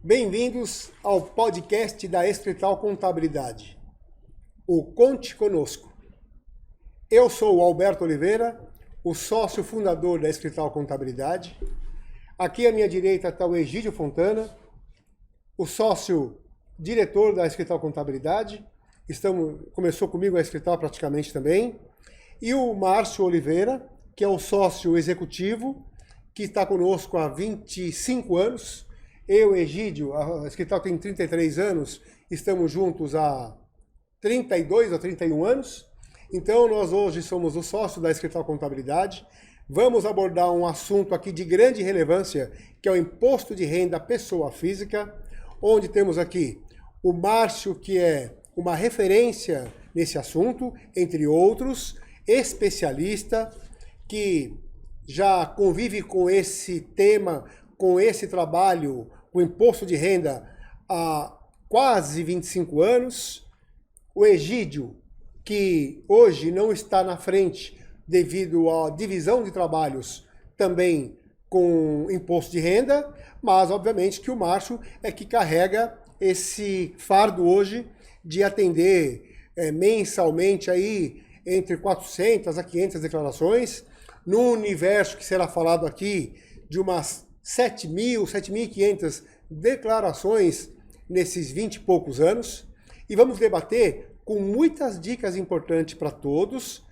Bem-vindos ao podcast da Escrital Contabilidade, o Conte Conosco. Eu sou o Alberto Oliveira, o sócio fundador da Escrital Contabilidade. Aqui à minha direita está o Egídio Fontana, o sócio diretor da Escrital Contabilidade. Começou comigo a Escrital praticamente também. E o Márcio Oliveira, que é o sócio executivo, que está conosco há 25 anos. Eu, Egídio, a Escrital tem 33 anos, estamos juntos há 32 ou 31 anos. Então, nós hoje somos o sócio da Escrital Contabilidade. Vamos abordar um assunto aqui de grande relevância, que é o imposto de renda pessoa física, onde temos aqui o Márcio, que é uma referência nesse assunto, entre outros, especialista, que já convive com esse tema, com esse trabalho, o imposto de renda há quase 25 anos. O Egídio, que hoje não está na frente devido à divisão de trabalhos também com imposto de renda, mas obviamente que o Márcio é que carrega esse fardo hoje de atender mensalmente aí entre 400 a 500 declarações, no universo que será falado aqui de umas 7.000, 7.500 declarações nesses 20 e poucos anos. E vamos debater com muitas dicas importantes para todos.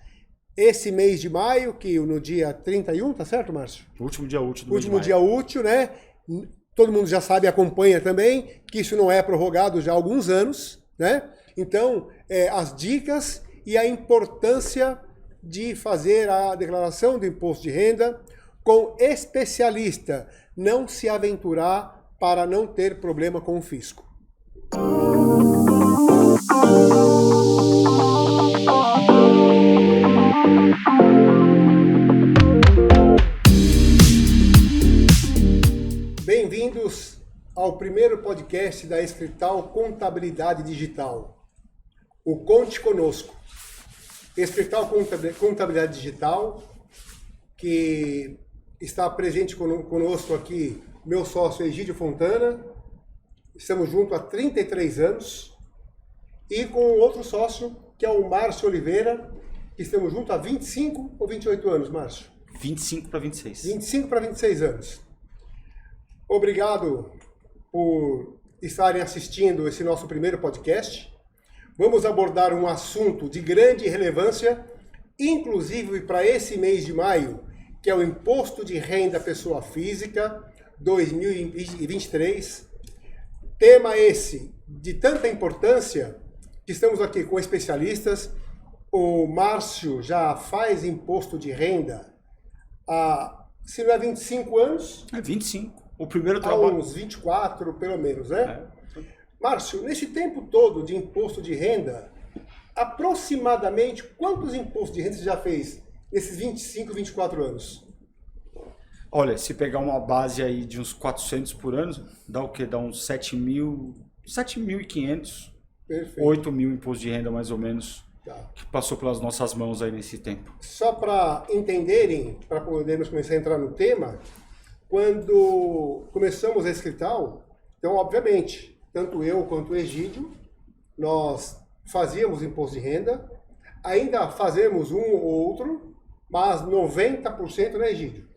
Esse mês de maio, que no dia 31, tá certo, Márcio? Último dia útil do Último dia útil, né? Todo mundo já sabe, acompanha também, que isso não é prorrogado já há alguns anos, né? Então, as dicas e a importância de fazer a declaração do imposto de renda com especialista, não se aventurar para não ter problema com o fisco. Bem-vindos ao primeiro podcast da Escrital Contabilidade Digital, o Conte Conosco. Escrital Contabilidade Digital, que está presente conosco aqui, meu sócio Egídio Fontana. Estamos juntos há 33 anos. E com outro sócio, que é o Márcio Oliveira, que estamos juntos há 25 ou 28 anos, Márcio? 25 para 26. 25 para 26 anos. Obrigado por estarem assistindo esse nosso primeiro podcast. Vamos abordar um assunto de grande relevância, inclusive para esse mês de maio, que é o Imposto de Renda Pessoa Física 2023. Tema esse de tanta importância que estamos aqui com especialistas. O Márcio já faz imposto de renda há, se não é 25 anos... É 25. O primeiro há trabalho... uns 24, pelo menos, né? Márcio, nesse tempo todo de imposto de renda, aproximadamente quantos impostos de renda você já fez nesses 25, 24 anos? Olha, se pegar uma base aí de uns 400 por ano, dá o quê? Dá uns 7.500, 8.000 impostos de renda mais ou menos, que passou pelas nossas mãos aí nesse tempo. Só para entenderem, para podermos começar a entrar no tema, quando começamos a Escrital, então, obviamente, tanto eu quanto o Egídio, nós fazíamos imposto de renda, ainda fazemos um ou outro, mas 90%, né, Egídio?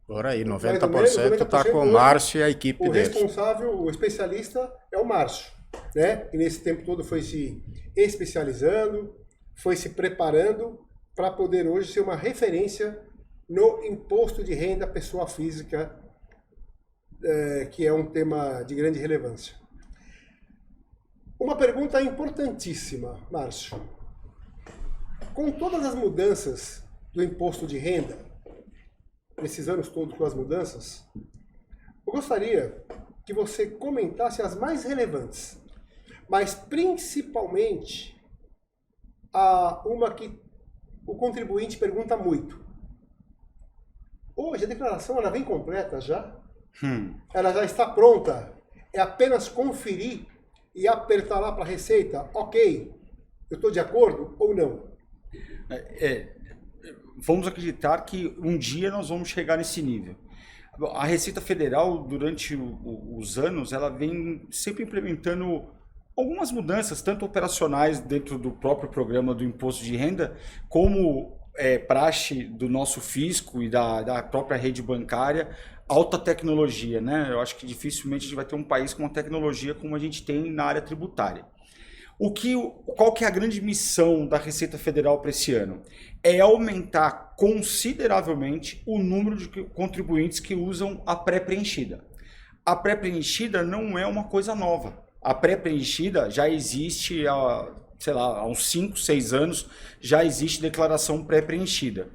Por aí, 90% está com o Márcio e a equipe dele. O responsável, o especialista é o Márcio, né? E nesse tempo todo foi se especializando, foi se preparando para poder hoje ser uma referência no imposto de renda pessoa física, que é um tema de grande relevância. Uma pergunta importantíssima, Márcio. Com todas as mudanças do imposto de renda, nesses anos todos com as mudanças, eu gostaria que você comentasse as mais relevantes, mas principalmente uma que o contribuinte pergunta muito. Hoje a declaração ela vem completa já? Ela já está pronta? É apenas conferir e apertar lá para a Receita, ok, eu estou de acordo ou não? Vamos acreditar que um dia nós vamos chegar nesse nível. A Receita Federal, durante os anos, ela vem sempre implementando algumas mudanças, tanto operacionais dentro do próprio programa do imposto de renda, como praxe do nosso fisco e da própria rede bancária, alta tecnologia, né? Eu acho que dificilmente a gente vai ter um país com uma tecnologia como a gente tem na área tributária. Qual que é a grande missão da Receita Federal para esse ano? É aumentar consideravelmente o número de contribuintes que usam a pré-preenchida. A pré-preenchida não é uma coisa nova. A pré-preenchida já existe há, sei lá, há uns 5, 6 anos, já existe declaração pré-preenchida.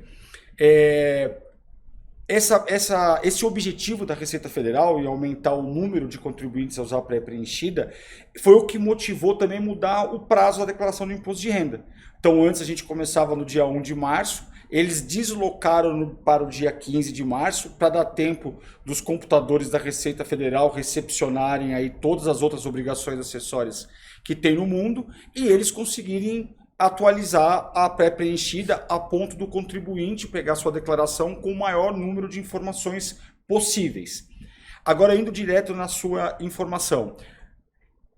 Esse objetivo da Receita Federal em aumentar o número de contribuintes a usar a pré-preenchida foi o que motivou também mudar o prazo da declaração do imposto de renda. Então, antes a gente começava no dia 1 de março, eles deslocaram para o dia 15 de março para dar tempo dos computadores da Receita Federal recepcionarem aí todas as outras obrigações acessórias que tem no mundo e eles conseguirem atualizar a pré-preenchida a ponto do contribuinte pegar sua declaração com o maior número de informações possíveis. Agora, indo direto na sua informação.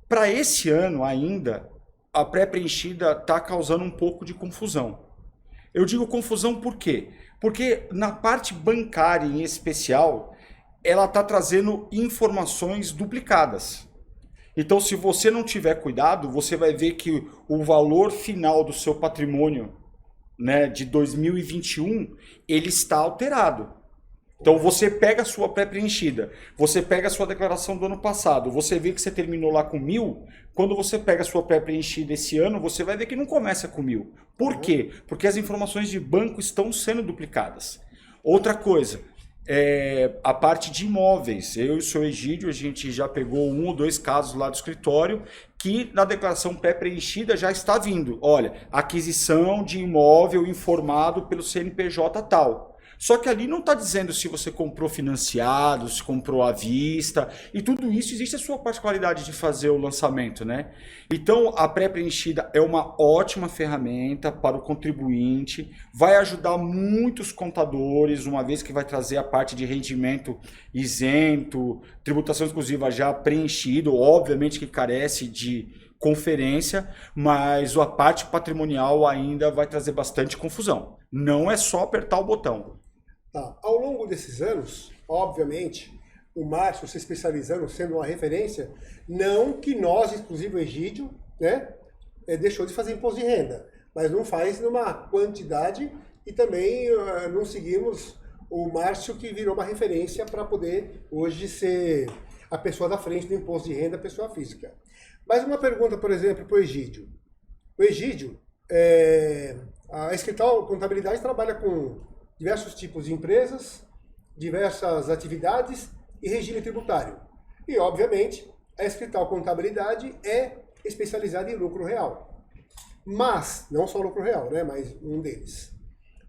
Para esse ano ainda, a pré-preenchida está causando um pouco de confusão. Eu digo confusão por quê? Porque na parte bancária em especial, ela está trazendo informações duplicadas. Então, se você não tiver cuidado, você vai ver que o valor final do seu patrimônio, né, de 2021, ele está alterado. Então, você pega a sua pré-preenchida, você pega a sua declaração do ano passado, você vê que você terminou lá com 1.000, quando você pega a sua pré-preenchida esse ano, você vai ver que não começa com 1.000. Por quê? Porque as informações de banco estão sendo duplicadas. Outra coisa... a parte de imóveis. Eu e o seu Egídio, a gente já pegou 1 ou 2 casos lá do escritório que na declaração pré-preenchida já está vindo. Olha, aquisição de imóvel informado pelo CNPJ tal. Só que ali não está dizendo se você comprou financiado, se comprou à vista, e tudo isso existe a sua particularidade de fazer o lançamento, né? Então, a pré-preenchida é uma ótima ferramenta para o contribuinte, vai ajudar muitos contadores, uma vez que vai trazer a parte de rendimento isento, tributação exclusiva já preenchido, obviamente que carece de conferência, mas a parte patrimonial ainda vai trazer bastante confusão. Não é só apertar o botão. Tá. Ao longo desses anos, obviamente, o Márcio se especializando, sendo uma referência, não que nós, inclusive o Egídio, né, deixou de fazer imposto de renda, mas não faz numa quantidade e também não seguimos o Márcio, que virou uma referência para poder hoje ser a pessoa da frente do imposto de renda, pessoa física. Mas uma pergunta, por exemplo, para o Egídio. O Egídio, a Escrital Contabilidade trabalha com diversos tipos de empresas, diversas atividades e regime tributário. E, obviamente, a Escrital Contabilidade é especializada em lucro real. Mas, não só lucro real, né, mas um deles.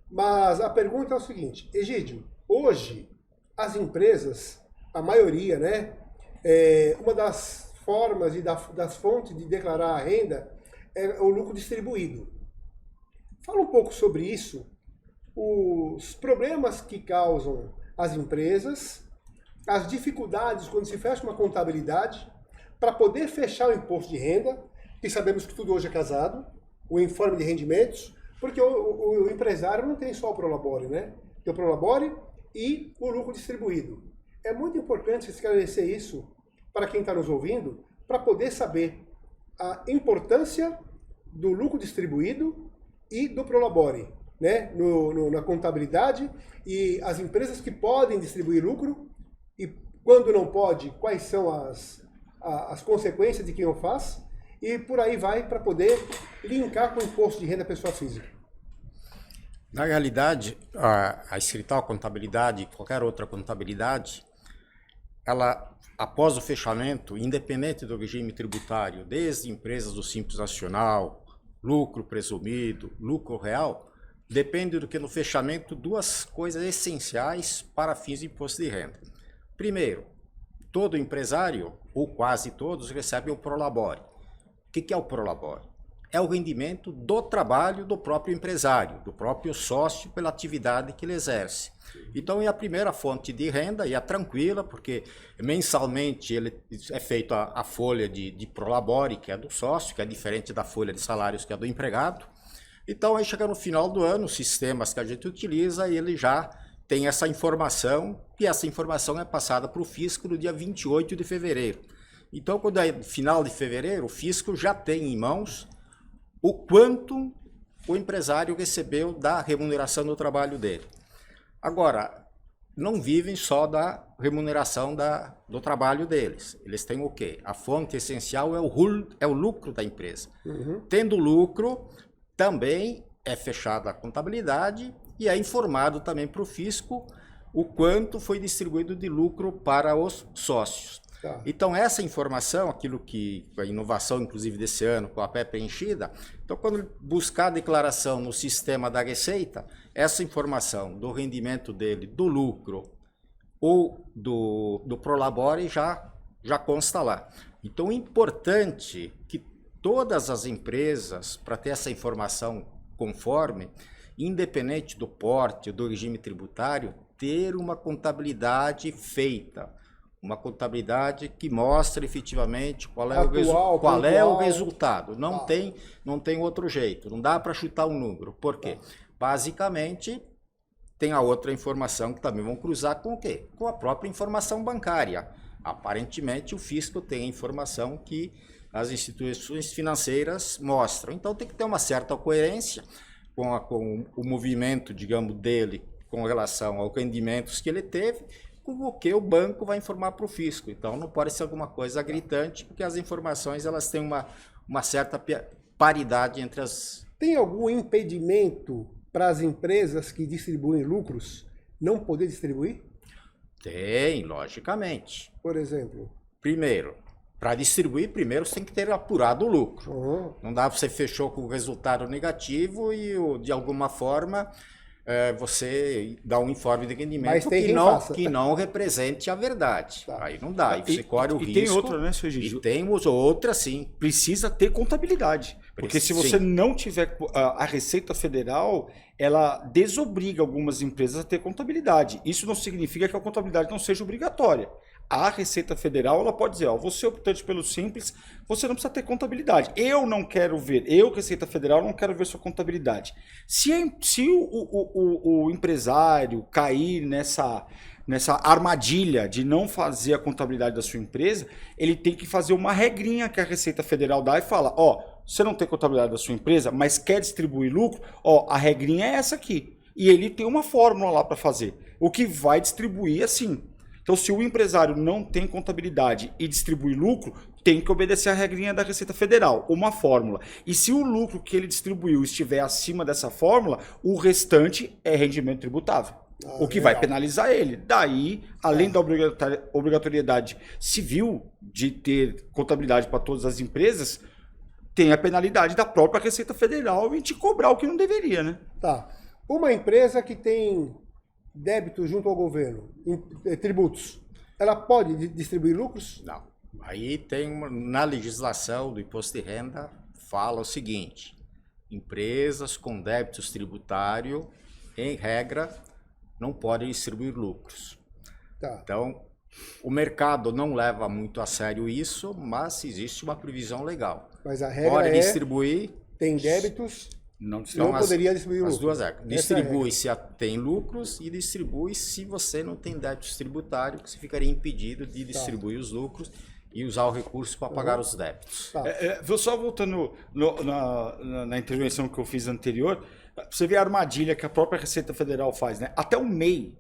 Mas a pergunta é o seguinte, Egídio, hoje as empresas, a maioria, né, uma das formas e das fontes de declarar a renda é o lucro distribuído. Fala um pouco sobre isso, os problemas que causam as empresas, as dificuldades quando se fecha uma contabilidade para poder fechar o imposto de renda, e sabemos que tudo hoje é casado, o informe de rendimentos, porque o empresário não tem só o Prolabore, né? Tem o Prolabore e o lucro distribuído. É muito importante esclarecer isso para quem está nos ouvindo, para poder saber a importância do lucro distribuído e do Prolabore, né? Na contabilidade, e as empresas que podem distribuir lucro e quando não pode, quais são as consequências de quem o faz, e por aí vai para poder linkar com o imposto de renda pessoa física. Na realidade, a Escrital Contabilidade e qualquer outra contabilidade, ela, após o fechamento, independente do regime tributário, desde empresas do Simples Nacional, lucro presumido, lucro real, depende do que no fechamento duas coisas essenciais para fins de imposto de renda. Primeiro, todo empresário, ou quase todos, recebe o Prolabore. O que é o Prolabore? é o rendimento do trabalho do próprio empresário, do próprio sócio pela atividade que ele exerce. Então é a primeira fonte de renda e é tranquila, porque mensalmente ele é feito a folha de Prolabore, que é do sócio, que é diferente da folha de salários, que é do empregado. Então aí chega no final do ano, os sistemas que a gente utiliza, ele já tem essa informação, e essa informação é passada para o fisco no dia 28 de fevereiro. Então, quando é final de fevereiro, o fisco já tem em mãos o quanto o empresário recebeu da remuneração do trabalho dele. Agora, não vivem só da remuneração do trabalho deles. Eles têm o quê? A fonte essencial é o lucro da empresa. Tendo lucro, também é fechada a contabilidade e é informado também para o fisco o quanto foi distribuído de lucro para os sócios. Tá. Então, essa informação, aquilo que a inovação, inclusive, desse ano, com a PEP preenchida, então, quando buscar a declaração no sistema da Receita, essa informação do rendimento dele, do lucro ou do Prolabore já consta lá. Então, é importante que todas as empresas, para ter essa informação conforme, independente do porte, do regime tributário, ter uma contabilidade feita. Uma contabilidade que mostra efetivamente qual é o resultado. Não tem outro jeito, não dá para chutar um número. Por quê? Basicamente, tem a outra informação que também vão cruzar com o quê? Com a própria informação bancária. Aparentemente, o fisco tem a informação que as instituições financeiras mostram. Então, tem que ter uma certa coerência com o movimento, digamos, dele com relação aos rendimentos que ele teve, com o que o banco vai informar para o fisco. Então, não pode ser alguma coisa gritante, porque as informações elas têm uma certa paridade entre as... Tem algum impedimento para as empresas que distribuem lucros não poder distribuir? Tem, logicamente. Por exemplo? Primeiro, para distribuir, primeiro você tem que ter apurado o lucro. Uhum. Não dá para você fechou com o resultado negativo e, de alguma forma, você dá um informe de rendimento que não represente a verdade. Tá. Aí não dá, aí você corre o risco. E tem outra, né, seu Gigi? E temos outra, sim. Precisa ter contabilidade. Porque se você não tiver a Receita Federal, ela desobriga algumas empresas a ter contabilidade. Isso não significa que a contabilidade não seja obrigatória. A Receita Federal, ela pode dizer, ó, você optante pelo simples, você não precisa ter contabilidade. Eu não quero ver, Receita Federal, não quero ver sua contabilidade. Se o empresário cair nessa armadilha de não fazer a contabilidade da sua empresa, ele tem que fazer uma regrinha que a Receita Federal dá e fala, ó, você não tem contabilidade da sua empresa, mas quer distribuir lucro, ó, a regrinha é essa aqui. E ele tem uma fórmula lá para fazer. O que vai distribuir assim. Então, se o empresário não tem contabilidade e distribui lucro, tem que obedecer a regrinha da Receita Federal, uma fórmula. E se o lucro que ele distribuiu estiver acima dessa fórmula, o restante é rendimento tributável. O que vai penalizar ele. Daí, além da obrigatoriedade civil de ter contabilidade para todas as empresas, tem a penalidade da própria Receita Federal em te cobrar o que não deveria, né? Tá. Uma empresa que tem débito junto ao governo, tributos, ela pode distribuir lucros? Não. Aí tem na legislação do imposto de renda, fala o seguinte, empresas com débitos tributários, em regra, não podem distribuir lucros. Tá. Então, o mercado não leva muito a sério isso, mas existe uma previsão legal. Mas a regra pode distribuir... Tem débitos... Não poderia distribuir lucros. As duas regras. Distribui se tem lucros e distribui se você não tem débitos tributários, que você ficaria impedido de distribuir os lucros e usar o recurso para pagar os débitos. Tá. Só voltando na intervenção que eu fiz anterior, você vê a armadilha que a própria Receita Federal faz, né? Até o MEI,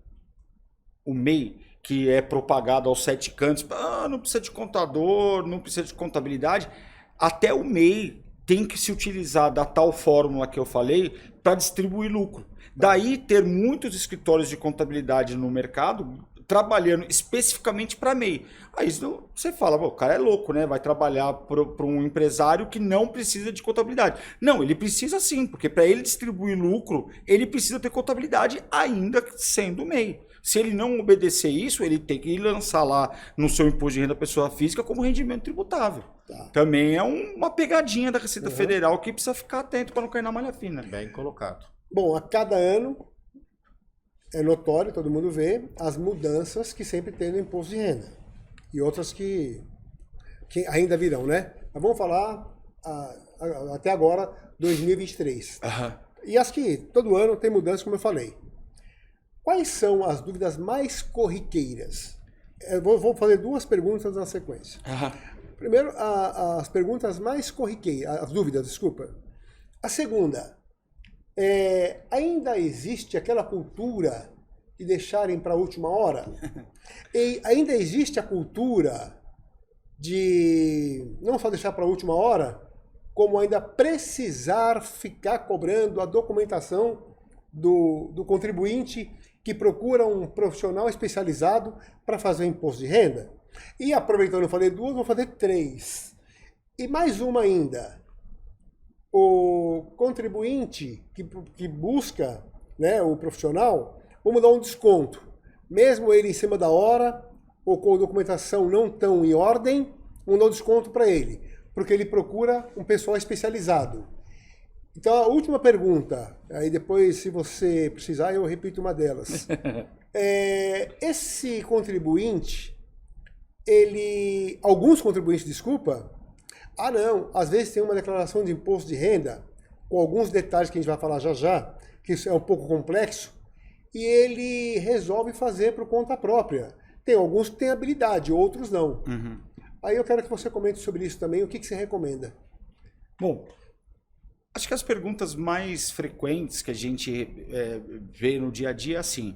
que é propagado aos 7 cantos, não precisa de contador, não precisa de contabilidade, até o MEI tem que se utilizar da tal fórmula que eu falei para distribuir lucro. Daí ter muitos escritórios de contabilidade no mercado trabalhando especificamente para MEI. Aí você fala, o cara é louco, né? Vai trabalhar para um empresário que não precisa de contabilidade. Não, ele precisa sim, porque para ele distribuir lucro, ele precisa ter contabilidade ainda sendo MEI. Se ele não obedecer isso, ele tem que lançar lá no seu imposto de renda pessoa física como rendimento tributável. Tá. Também é uma pegadinha da Receita Federal que precisa ficar atento para não cair na malha fina. Bem colocado. Bom, a cada ano é notório, todo mundo vê, as mudanças que sempre tem no imposto de renda. E outras que ainda virão, né? Mas vamos falar até agora, 2023. E as que todo ano tem mudanças, como eu falei. Quais são as dúvidas mais corriqueiras? Eu vou fazer duas perguntas na sequência. Primeiro, as perguntas mais corriqueiras, as dúvidas, desculpa. A segunda, ainda existe aquela cultura de deixarem para a última hora? E ainda existe a cultura de não só deixar para a última hora, como ainda precisar ficar cobrando a documentação do contribuinte que procura um profissional especializado para fazer o imposto de renda? E aproveitando, eu falei duas, vou fazer três. E mais uma ainda. O contribuinte que busca, né, o profissional, vamos dar um desconto. Mesmo ele em cima da hora, ou com a documentação não tão em ordem, vamos dar um desconto para ele, porque ele procura um pessoal especializado. Então, a última pergunta, aí depois, se você precisar, eu repito uma delas. Esse contribuinte, alguns contribuintes, desculpa, não, às vezes tem uma declaração de imposto de renda, com alguns detalhes que a gente vai falar já já, que isso é um pouco complexo, e ele resolve fazer por conta própria. Tem alguns que têm habilidade, outros não. Aí eu quero que você comente sobre isso também, o que você recomenda? Bom, acho que as perguntas mais frequentes que a gente vê no dia a dia é assim.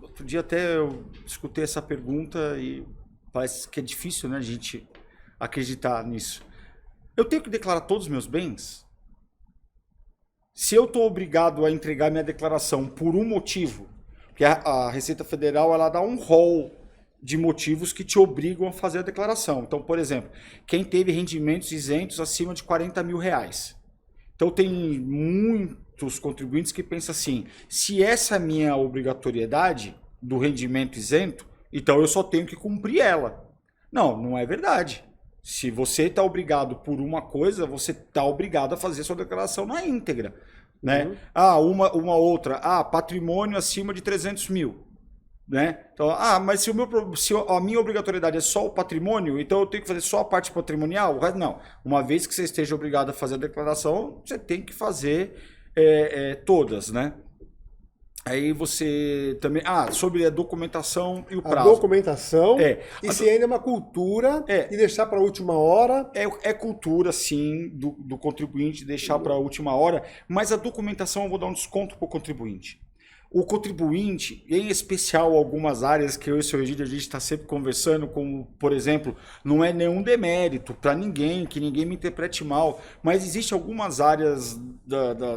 Outro dia até eu escutei essa pergunta e parece que é difícil, né, a gente acreditar nisso. Eu tenho que declarar todos os meus bens? Se eu estou obrigado a entregar minha declaração por um motivo, porque a Receita Federal ela dá um rol de motivos que te obrigam a fazer a declaração. Então, por exemplo, quem teve rendimentos isentos acima de R$40 mil. Então, tem muitos contribuintes que pensam assim, se essa é a minha obrigatoriedade do rendimento isento, então eu só tenho que cumprir ela. Não, não é verdade. Se você está obrigado por uma coisa, você está obrigado a fazer sua declaração na íntegra. Né? Uma outra, patrimônio acima de 300 mil. Né? Então, mas se a minha obrigatoriedade é só o patrimônio, então eu tenho que fazer só a parte patrimonial? Não. Uma vez que você esteja obrigado a fazer a declaração, você tem que fazer todas, né? Aí você também... sobre a documentação e o prazo. A documentação, se ainda é uma cultura de deixar para a última hora. É cultura, sim, do contribuinte deixar para a última hora, mas a documentação eu vou dar um desconto para o contribuinte. O contribuinte, em especial algumas áreas que eu e o seu Egídio a gente está sempre conversando, como, por exemplo, não é nenhum demérito para ninguém, que ninguém me interprete mal, mas existem algumas áreas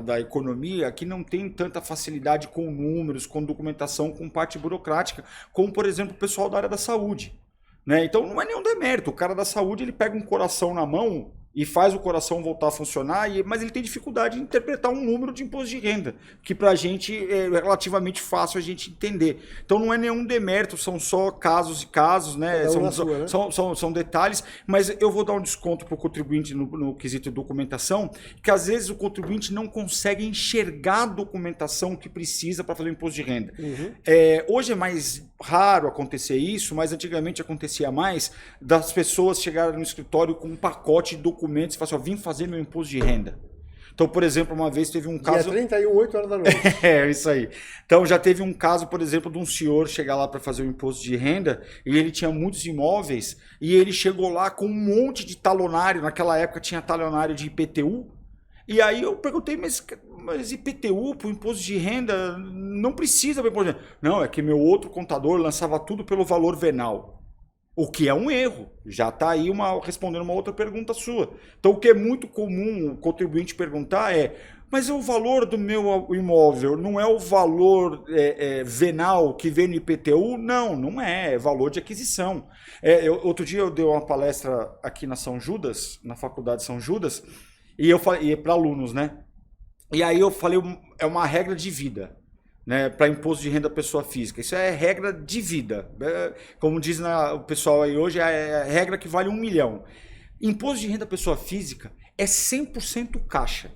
da economia que não tem tanta facilidade com números, com documentação, com parte burocrática, como, por exemplo, o pessoal da área da saúde. Né? Então não é nenhum demérito, o cara da saúde ele pega um coração na mão e faz o coração voltar a funcionar, mas ele tem dificuldade de interpretar um número de imposto de renda, que para a gente é relativamente fácil a gente entender. Então não é nenhum demérito, são só casos e casos, né? São detalhes, mas eu vou dar um desconto para o contribuinte no quesito de documentação, que às vezes o contribuinte não consegue enxergar a documentação que precisa para fazer o imposto de renda. Hoje é mais raro acontecer isso, mas antigamente acontecia mais, das pessoas chegarem no escritório com um pacote de documentos e falar assim, vim fazer meu imposto de renda. Então, por exemplo, uma vez teve um caso... Dia 31, 8 horas da noite. Isso aí. Então, já teve um caso, por exemplo, de um senhor chegar lá para fazer o imposto de renda e ele tinha muitos imóveis e ele chegou lá com um monte de talonário, naquela época tinha talonário de IPTU, e aí eu perguntei, mas IPTU para o imposto de renda não precisa para imposto de renda. Não, é que meu outro contador lançava tudo pelo valor venal. O que é um erro. Já está aí respondendo uma outra pergunta sua. Então, o que é muito comum o contribuinte perguntar mas o valor do meu imóvel não é o valor venal que vem no IPTU? Não, não é. É valor de aquisição. Outro dia eu dei uma palestra aqui na São Judas, na Faculdade São Judas, e eu falei para alunos, né? E aí eu falei, é uma regra de vida. né, para imposto de renda pessoa física. Isso é regra de vida. Como diz o pessoal aí hoje, é a regra que vale 1 milhão. Imposto de renda pessoa física é 100% caixa.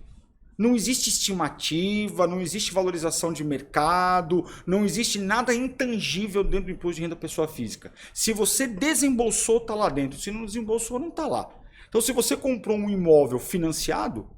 Não existe estimativa, não existe valorização de mercado, não existe nada intangível dentro do imposto de renda pessoa física. Se você desembolsou, está lá dentro. Se não desembolsou, não está lá. Então, se você comprou um imóvel financiado,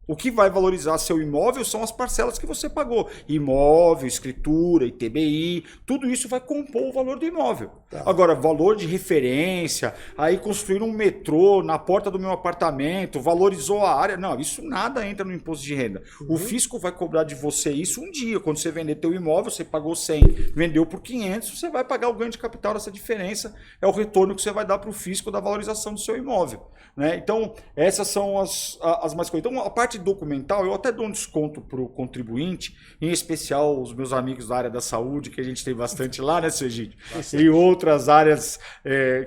o que vai valorizar seu imóvel são as parcelas que você pagou. Imóvel, escritura, ITBI, tudo isso vai compor o valor do imóvel. Tá. Agora, valor de referência, aí construir um metrô na porta do meu apartamento, valorizou a área. Não, isso nada entra no imposto de renda. O fisco vai cobrar de você isso um dia. Quando você vender teu imóvel, você pagou 100, vendeu por 500, você vai pagar o ganho de capital dessa diferença. É o retorno que você vai dar para o fisco da valorização do seu imóvel. Né? Então, essas são as mais coisas. Então, a parte documental, eu até dou um desconto para o contribuinte, em especial os meus amigos da área da saúde, que a gente tem bastante lá, né, seu Egídio? E outras áreas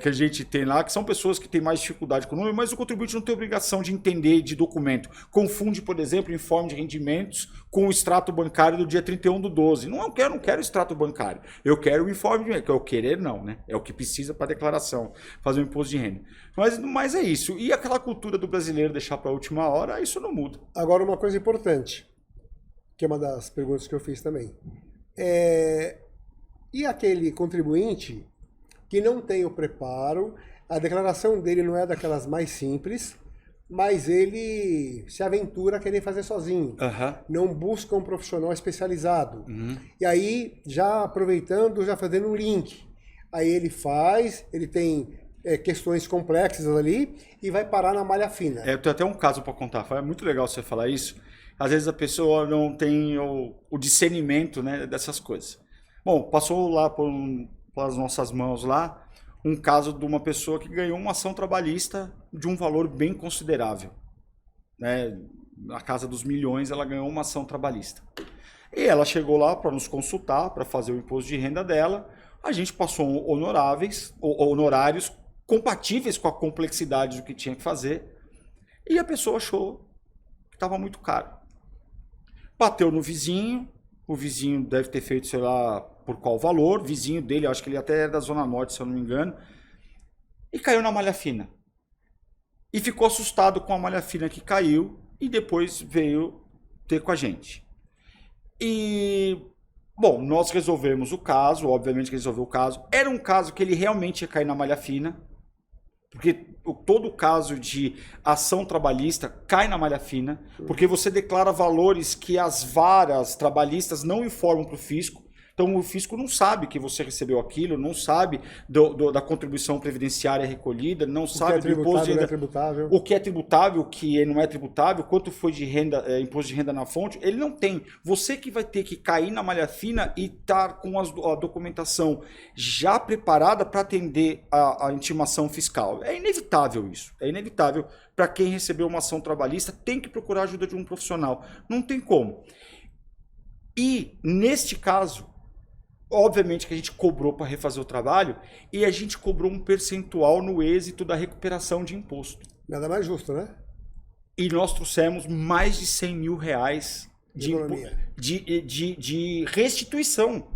que a gente tem lá, que são pessoas que têm mais dificuldade com o número, mas o contribuinte não tem obrigação de entender de documento. Confunde, por exemplo, o informe de rendimentos com o extrato bancário do dia 31/12. Não quero extrato bancário. Eu quero o informe de renda, que é o querer não, né? É o que precisa para a declaração, fazer o imposto de renda. Mas é isso. E aquela cultura do brasileiro deixar para a última hora, isso não muda. Agora, uma coisa importante, que é uma das perguntas que eu fiz também. E aquele contribuinte que não tem o preparo, a declaração dele não é daquelas mais simples, mas ele se aventura a querer fazer sozinho. Não busca um profissional especializado. E aí, já aproveitando, já fazendo um link. Aí ele faz, ele tem questões complexas ali e vai parar na malha fina. Eu tenho até um caso para contar. É muito legal você falar isso. Às vezes a pessoa não tem o discernimento, né, dessas coisas. Bom, passou lá pelas nossas mãos lá um caso de uma pessoa que ganhou uma ação trabalhista de um valor bem considerável. Né? Na casa dos milhões ela ganhou uma ação trabalhista. E ela chegou lá para nos consultar, para fazer o imposto de renda dela. A gente passou honorários compatíveis com a complexidade do que tinha que fazer, e a pessoa achou que estava muito caro. Bateu no vizinho, o vizinho deve ter feito, sei lá, por qual valor, vizinho dele, acho que ele até é da Zona Norte, se eu não me engano, e caiu na malha fina. E ficou assustado com a malha fina que caiu, e depois veio ter com a gente. E... bom, nós resolvemos o caso, obviamente que resolveu o caso. Era um caso que ele realmente ia cair na malha fina, porque todo caso de ação trabalhista cai na malha fina, porque você declara valores que as varas trabalhistas não informam para o fisco. Então o fisco não sabe que você recebeu aquilo, não sabe da contribuição previdenciária recolhida, não sabe do imposto de renda, o que é tributável, o que não é tributável, quanto foi de renda, imposto de renda na fonte, ele não tem. Você que vai ter que cair na malha fina e estar com a documentação já preparada para atender a intimação fiscal. É inevitável isso, é inevitável. Para quem recebeu uma ação trabalhista, tem que procurar a ajuda de um profissional. Não tem como. E, neste caso, obviamente que a gente cobrou para refazer o trabalho e a gente cobrou um percentual no êxito da recuperação de imposto. Nada mais justo, né? E nós trouxemos mais de 100 mil reais de restituição.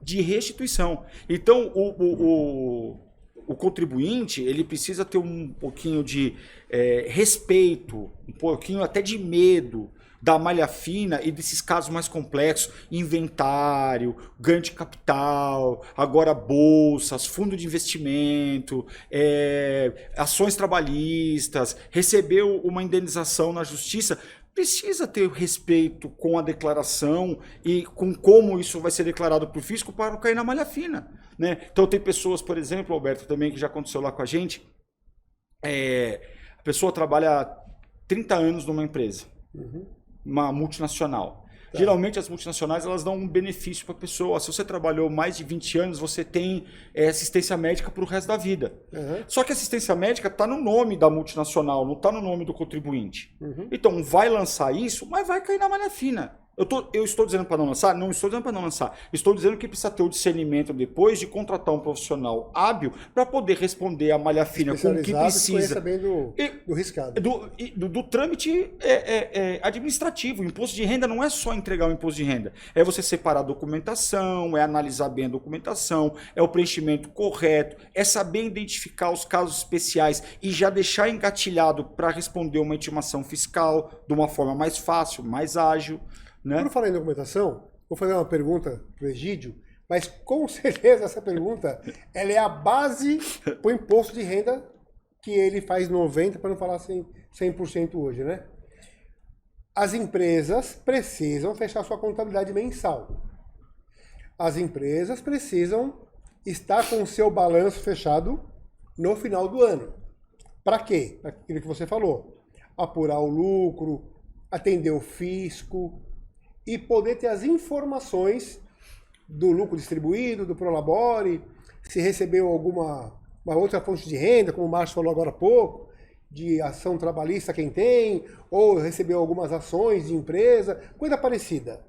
De restituição. Então, o contribuinte, ele precisa ter um pouquinho de respeito, um pouquinho até de medo da malha fina e desses casos mais complexos, inventário, ganho de capital, agora bolsas, fundo de investimento, ações trabalhistas, recebeu uma indenização na justiça, precisa ter respeito com a declaração e com como isso vai ser declarado para o fisco para não cair na malha fina. Né? Então tem pessoas, por exemplo, Alberto, também que já aconteceu lá com a gente, a pessoa trabalha 30 anos numa empresa. Uma multinacional. Tá. Geralmente as multinacionais elas dão um benefício para a pessoa. Se você trabalhou mais de 20 anos, você tem assistência médica para o resto da vida. Só que a assistência médica está no nome da multinacional, não está no nome do contribuinte. Então vai lançar isso, mas vai cair na malha fina. Eu estou dizendo para não lançar? Não estou dizendo para não lançar. Estou dizendo que precisa ter o discernimento depois de contratar um profissional hábil para poder responder a malha fina com o que precisa. Bem do riscado. Do trâmite administrativo. O imposto de renda não é só entregar o imposto de renda. É você separar a documentação, é analisar bem a documentação, é o preenchimento correto, é saber identificar os casos especiais e já deixar engatilhado para responder uma intimação fiscal de uma forma mais fácil, mais ágil. Né? Por falar em documentação, vou fazer uma pergunta para o Egídio, mas com certeza essa pergunta ela é a base para o imposto de renda que ele faz 90%, para não falar 100% hoje, né? As empresas precisam fechar sua contabilidade mensal. As empresas precisam estar com o seu balanço fechado no final do ano. Para quê? Aquilo que você falou. Apurar o lucro, atender o fisco e poder ter as informações do lucro distribuído, do Prolabore, se recebeu uma outra fonte de renda, como o Márcio falou agora há pouco, de ação trabalhista quem tem, ou recebeu algumas ações de empresa, coisa parecida.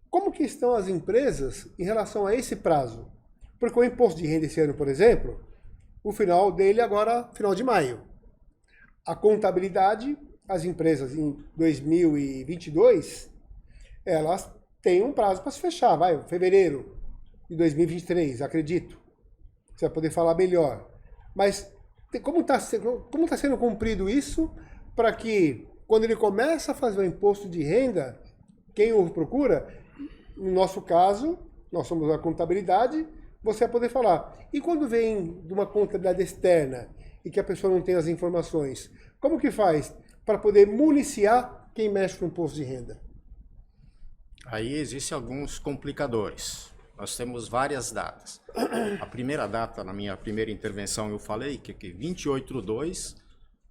Como que estão as empresas em relação a esse prazo? Porque o imposto de renda esse ano, por exemplo, o final dele agora, final de maio. A contabilidade, as empresas em 2022, elas têm um prazo para se fechar, fevereiro de 2023, acredito. Você vai poder falar melhor. Mas como tá sendo cumprido isso para que, quando ele começa a fazer o imposto de renda, quem o procura, no nosso caso, nós somos a contabilidade, você vai poder falar. E quando vem de uma contabilidade externa e que a pessoa não tem as informações, como que faz para poder municiar quem mexe com o imposto de renda? Aí existem alguns complicadores. Nós temos várias datas. A primeira data, na minha primeira intervenção, eu falei que 28/2,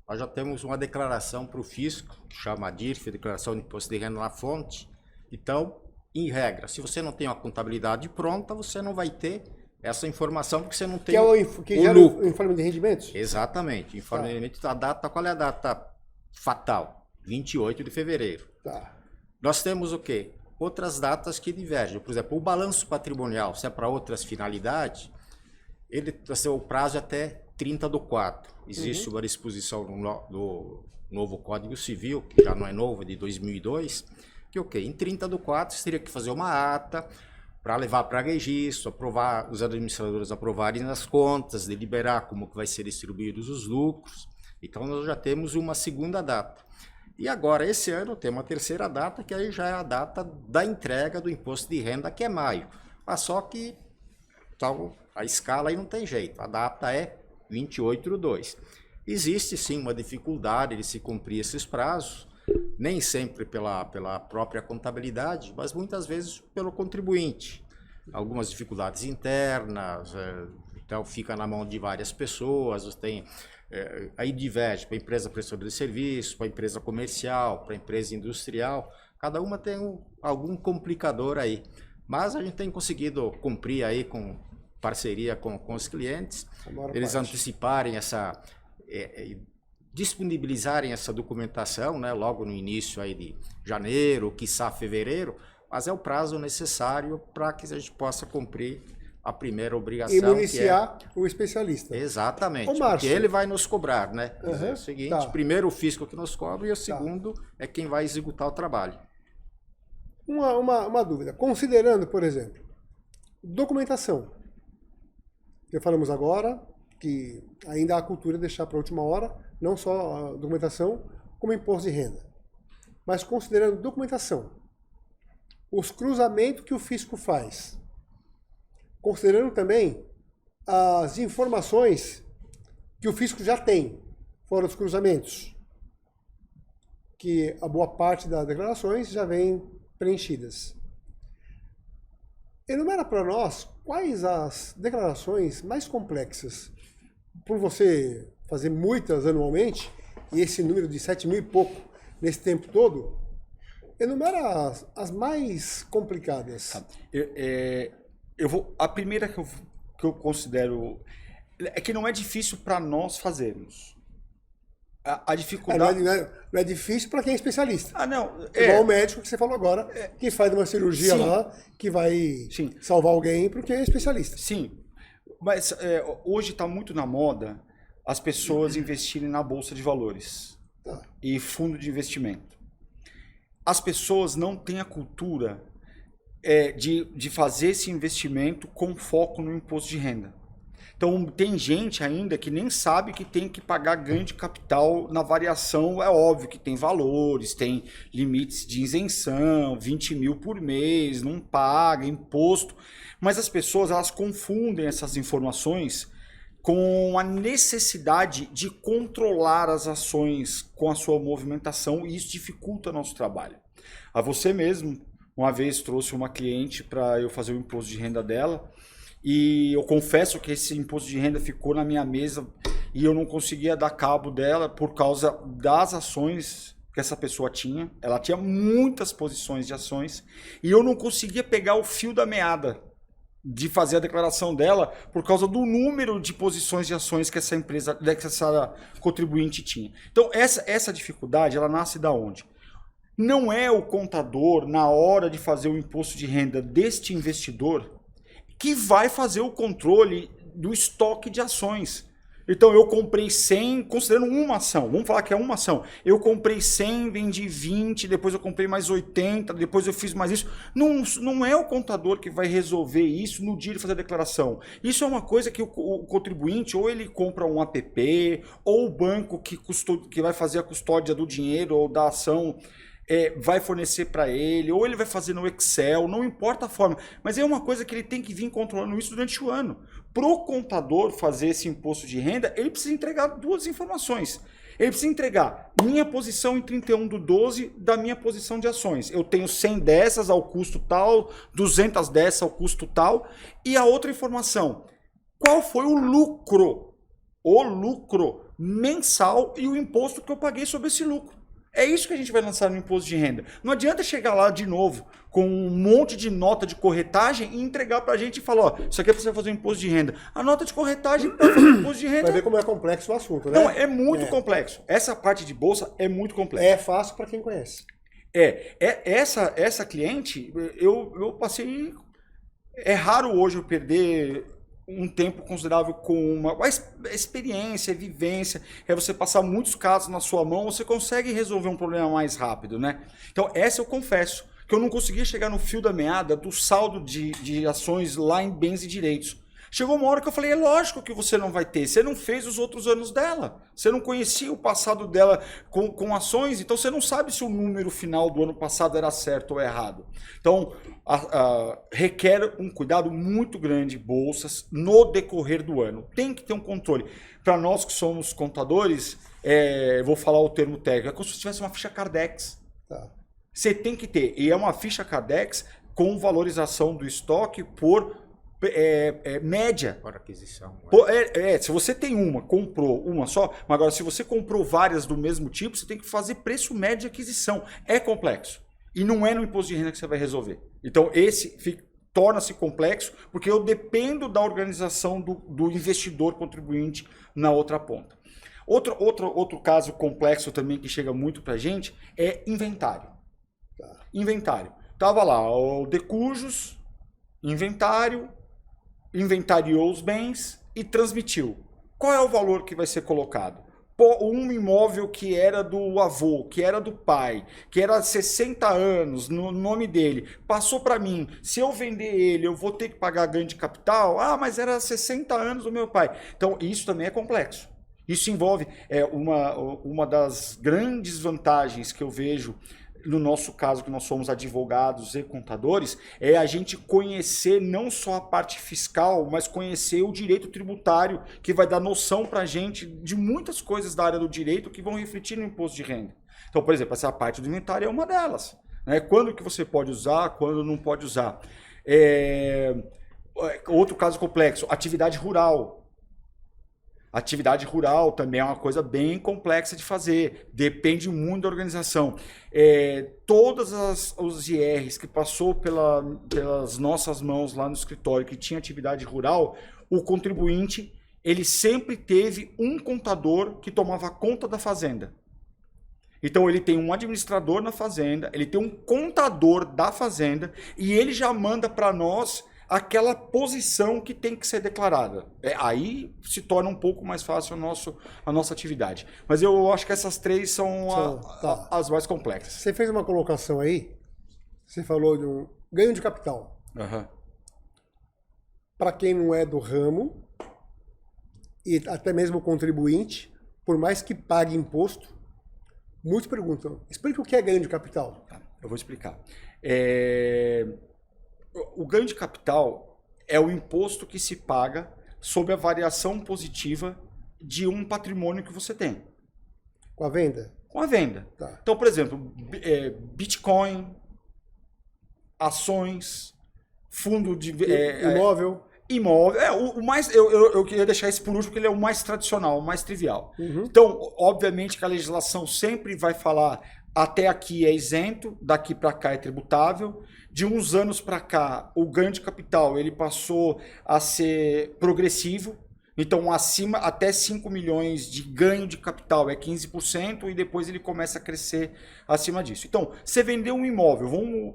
nós já temos uma declaração para o fisco, que chama DIRF, Declaração de Imposto de Renda na Fonte. Então, em regra, se você não tem uma contabilidade pronta, você não vai ter essa informação, porque você não tem o lucro. O informe de rendimentos? Exatamente. Informe de rendimentos, a data, qual é a data fatal? 28 de fevereiro. Tá. Nós temos o quê? Outras datas que divergem. Por exemplo, o balanço patrimonial, se é para outras finalidades, o prazo é até 30/4. Existe uma disposição do novo Código Civil, que já não é novo, é de 2002, que em 30/4 você teria que fazer uma ata para levar para registro, aprovar, os administradores aprovarem as contas, deliberar como que vai ser distribuídos os lucros. Então nós já temos uma segunda data. E agora, esse ano, tem uma terceira data, que aí já é a data da entrega do imposto de renda, que é maio. Mas só que a escala aí não tem jeito, a data é 28/2. Existe sim uma dificuldade de se cumprir esses prazos, nem sempre pela própria contabilidade, mas muitas vezes pelo contribuinte. Algumas dificuldades internas, então fica na mão de várias pessoas, aí diverge para a empresa prestadora de serviço, para a empresa comercial, para a empresa industrial, cada uma tem algum complicador aí. Mas a gente tem conseguido cumprir aí com parceria com os clientes, eles anteciparem disponibilizarem essa documentação, né, logo no início aí de janeiro, quiçá fevereiro, mas é o prazo necessário para que a gente possa cumprir a primeira obrigação. E municiar o especialista. Exatamente, porque ele vai nos cobrar, né? É o seguinte, primeiro o fisco que nos cobra e o segundo é quem vai executar o trabalho. Uma dúvida. Considerando, por exemplo, documentação. Já falamos agora que ainda há a cultura de deixar para a última hora, não só a documentação, como imposto de renda. Mas considerando documentação, os cruzamentos que o fisco faz, considerando também as informações que o fisco já tem, fora os cruzamentos, que a boa parte das declarações já vem preenchidas. Enumera para nós quais as declarações mais complexas, por você fazer muitas anualmente, e esse número de 7 mil e pouco nesse tempo todo, enumera as mais complicadas. A primeira que eu considero é que não é difícil para nós fazermos. A dificuldade... Não é difícil para quem é especialista. Não. Igual o médico que você falou agora, que faz uma cirurgia Sim. lá, que vai Sim. salvar alguém porque é especialista. Sim, mas hoje está muito na moda as pessoas investirem na Bolsa de Valores e fundo de investimento. As pessoas não têm a cultura de fazer esse investimento com foco no imposto de renda. Então, tem gente ainda que nem sabe que tem que pagar ganho de capital na variação. É óbvio que tem valores, tem limites de isenção, 20 mil por mês, não paga imposto. Mas as pessoas, elas confundem essas informações com a necessidade de controlar as ações com a sua movimentação, e isso dificulta nosso trabalho. A você mesmo, uma vez trouxe uma cliente para eu fazer o imposto de renda dela, e eu confesso que esse imposto de renda ficou na minha mesa e eu não conseguia dar cabo dela por causa das ações que essa pessoa tinha. Ela tinha muitas posições de ações e eu não conseguia pegar o fio da meada de fazer a declaração dela por causa do número de posições de ações que essa empresa, que essa contribuinte tinha. Então essa dificuldade, ela nasce da onde? Não é o contador, na hora de fazer o imposto de renda deste investidor, que vai fazer o controle do estoque de ações. Então eu comprei 100, considerando uma ação, vamos falar que é uma ação. Eu comprei 100, vendi 20, depois eu comprei mais 80, depois eu fiz mais isso. Não é o contador que vai resolver isso no dia de fazer a declaração. Isso é uma coisa que o contribuinte, ou ele compra um app, ou o banco que vai fazer a custódia do dinheiro ou da ação, vai fornecer para ele, ou ele vai fazer no Excel, não importa a forma. Mas é uma coisa que ele tem que vir controlando isso durante o ano. Para o contador fazer esse imposto de renda, ele precisa entregar duas informações. Ele precisa entregar minha posição em 31/12 da minha posição de ações. Eu tenho 100 dessas ao custo tal, 200 dessas ao custo tal. E a outra informação, qual foi o lucro mensal e o imposto que eu paguei sobre esse lucro. É isso que a gente vai lançar no imposto de renda. Não adianta chegar lá de novo com um monte de nota de corretagem e entregar pra gente e falar, ó, isso aqui é pra você fazer um imposto de renda. A nota de corretagem para fazer um imposto de renda... Vai ver como é complexo o assunto, né? Não, é muito complexo. Essa parte de bolsa é muito complexa. É fácil para quem conhece. Essa cliente, eu passei... É raro hoje eu perder um tempo considerável com uma experiência, vivência, você passar muitos casos na sua mão, você consegue resolver um problema mais rápido, né? Então, essa eu confesso, que eu não conseguia chegar no fio da meada do saldo de ações lá em bens e direitos. Chegou uma hora que eu falei, é lógico que você não vai ter, você não fez os outros anos dela, você não conhecia o passado dela com ações, então você não sabe se o número final do ano passado era certo ou errado. Então, requer um cuidado muito grande, bolsas, no decorrer do ano. Tem que ter um controle. Para nós que somos contadores, vou falar o termo técnico, é como se tivesse uma ficha Cardex. Tá. Você tem que ter, e é uma ficha Cardex com valorização do estoque por média. Por aquisição. Se você tem comprou uma só, mas agora se você comprou várias do mesmo tipo, você tem que fazer preço médio de aquisição. É complexo. E não é no imposto de renda que você vai resolver. Então esse torna-se complexo porque eu dependo da organização do investidor contribuinte na outra ponta. Outro caso complexo também que chega muito pra gente é inventário. Inventário. Tava lá o Decujos, inventário, inventariou os bens e transmitiu. Qual é o valor que vai ser colocado? Um imóvel que era do avô, que era do pai, que era 60 anos no nome dele, passou para mim. Se eu vender ele, eu vou ter que pagar ganho de capital? Ah, mas era 60 anos do meu pai. Então, isso também é complexo. Isso envolve uma das grandes vantagens que eu vejo no nosso caso, que nós somos advogados e contadores, é a gente conhecer não só a parte fiscal, mas conhecer o direito tributário, que vai dar noção para a gente de muitas coisas da área do direito que vão refletir no imposto de renda. Então, por exemplo, essa parte do inventário é uma delas. Né? Quando que você pode usar, quando não pode usar. Outro caso complexo, atividade rural. Atividade rural também é uma coisa bem complexa de fazer, depende muito da organização. Todas os IRs que passou pelas nossas mãos lá no escritório que tinha atividade rural, o contribuinte ele sempre teve um contador que tomava conta da fazenda. Então ele tem um administrador na fazenda, ele tem um contador da fazenda e ele já manda para nós aquela posição que tem que ser declarada. Aí se torna um pouco mais fácil a nossa atividade. Mas eu acho que essas três são as mais complexas. Você fez uma colocação aí, você falou de um ganho de capital. Uhum. Para quem não é do ramo, e até mesmo o contribuinte, por mais que pague imposto, muitos perguntam, explica o que é ganho de capital. Tá, eu vou explicar. O ganho de capital é o imposto que se paga sobre a variação positiva de um patrimônio que você tem. Com a venda? Com a venda. Tá. Então, por exemplo, Bitcoin, ações, fundo de... imóvel. Imóvel. O mais, eu queria deixar esse por último, porque ele é o mais tradicional, o mais trivial. Uhum. Então, obviamente que a legislação sempre vai falar até aqui é isento, daqui para cá é tributável. De uns anos para cá, o ganho de capital ele passou a ser progressivo. Então, acima até 5 milhões de ganho de capital é 15% e depois ele começa a crescer acima disso. Então, você vendeu um imóvel, vamos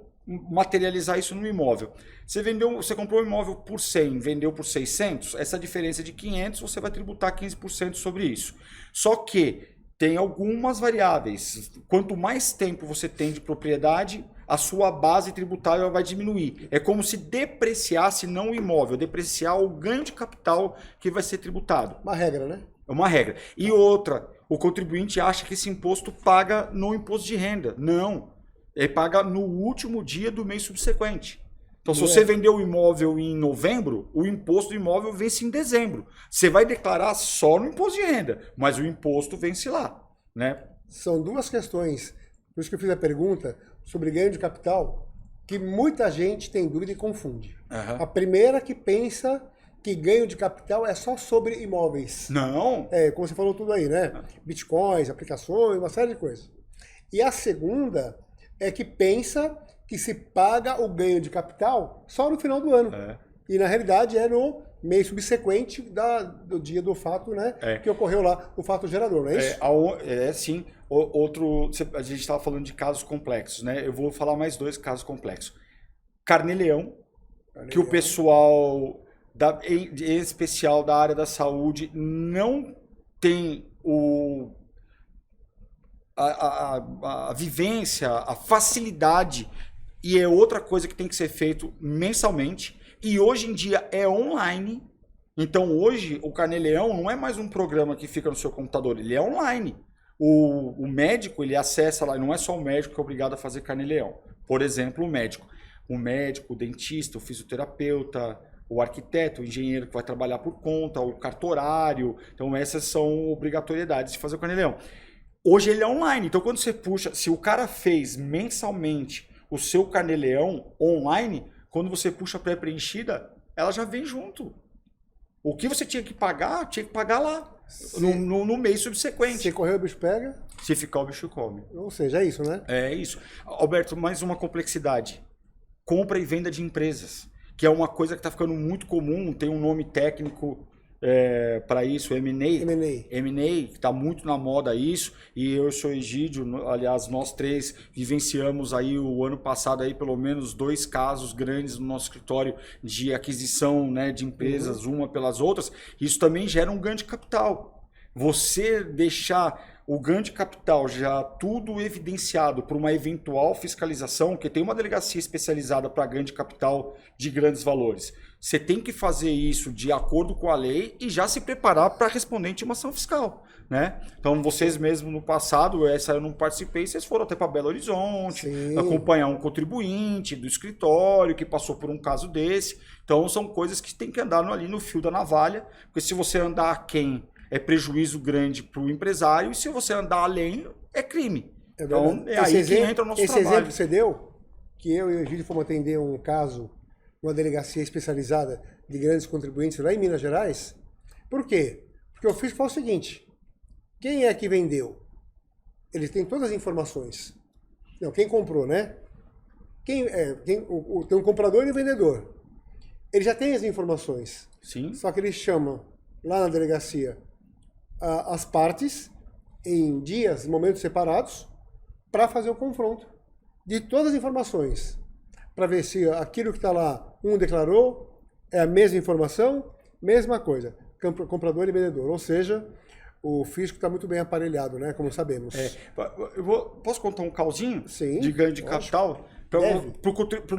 materializar isso no imóvel. Você comprou um imóvel por 100, vendeu por 600, essa diferença de 500 você vai tributar 15% sobre isso. Só que tem algumas variáveis. Quanto mais tempo você tem de propriedade, a sua base tributária vai diminuir. É como se depreciasse não o imóvel, depreciar o ganho de capital que vai ser tributado. Uma regra, né? É uma regra. E outra, o contribuinte acha que esse imposto paga no imposto de renda. Não. Ele paga no último dia do mês subsequente. Então, se você vendeu o imóvel em novembro, o imposto do imóvel vence em dezembro. Você vai declarar só no imposto de renda, mas o imposto vence lá, né? São duas questões, por isso que eu fiz a pergunta sobre ganho de capital, que muita gente tem dúvida e confunde. Uhum. A primeira que pensa que ganho de capital é só sobre imóveis. Não. Como você falou tudo aí, né? Bitcoins, aplicações, uma série de coisas. E a segunda é que pensa que se paga o ganho de capital só no final do ano. E na realidade é no mês subsequente do dia do fato, né? Que ocorreu lá, o fato gerador, não é isso? Sim. A gente estava falando de casos complexos, né? Eu vou falar mais dois casos complexos. Carnê-Leão, que o pessoal, em especial da área da saúde, não tem a vivência, a facilidade, e é outra coisa que tem que ser feito mensalmente, e hoje em dia é online. Então hoje o Carnê-Leão não é mais um programa que fica no seu computador, ele é online. O médico, ele acessa lá, não é só o médico que é obrigado a fazer Carnê-Leão. Por exemplo, o médico, o dentista, o fisioterapeuta, o arquiteto, o engenheiro que vai trabalhar por conta, o cartorário. Então essas são obrigatoriedades de fazer o Carnê-Leão. Hoje ele é online, então quando você puxa, se o cara fez mensalmente o seu Carnê-Leão online, quando você puxa a pré-preenchida, ela já vem junto. O que você tinha que pagar lá, no mês subsequente. Se correr o bicho pega. Se ficar o bicho come. Ou seja, é isso, né? É isso. Alberto, mais uma complexidade. Compra e venda de empresas, que é uma coisa que está ficando muito comum, tem um nome técnico para isso, M&A, que está muito na moda isso, e eu sou Egídio, aliás, nós três vivenciamos aí o ano passado aí pelo menos 2 casos grandes no nosso escritório de aquisição, né, de empresas, uma pelas outras. Isso também gera um ganho de capital. Você deixar o ganho de capital já tudo evidenciado por uma eventual fiscalização, que tem uma delegacia especializada para ganho de capital de grandes valores. Você tem que fazer isso de acordo com a lei e já se preparar para responder em intimação fiscal, né? Então, vocês mesmos no passado, essa eu não participei, vocês foram até para Belo Horizonte, acompanhar um contribuinte do escritório que passou por um caso desse. Então, são coisas que tem que andar ali no fio da navalha, porque se você andar aquém, é prejuízo grande para o empresário, e se você andar além, é crime. Então, é aí que entra o nosso trabalho. Esse exemplo que você deu, que eu e o Egídio fomos atender um caso, uma delegacia especializada de grandes contribuintes lá em Minas Gerais. Por quê? Porque eu fiz foi o seguinte, quem é que vendeu? Eles têm todas as informações. Não, quem comprou, né? Tem um comprador e um vendedor. Ele já tem as informações. Sim. Só que eles chamam lá na delegacia as partes em dias, momentos separados, para fazer o confronto de todas as informações, para ver se aquilo que está lá, um declarou, é a mesma informação, mesma coisa, comprador e vendedor, ou seja, o fisco está muito bem aparelhado, né, como sabemos. Posso contar um causinho? Sim, de ganho de lógico. capital? Para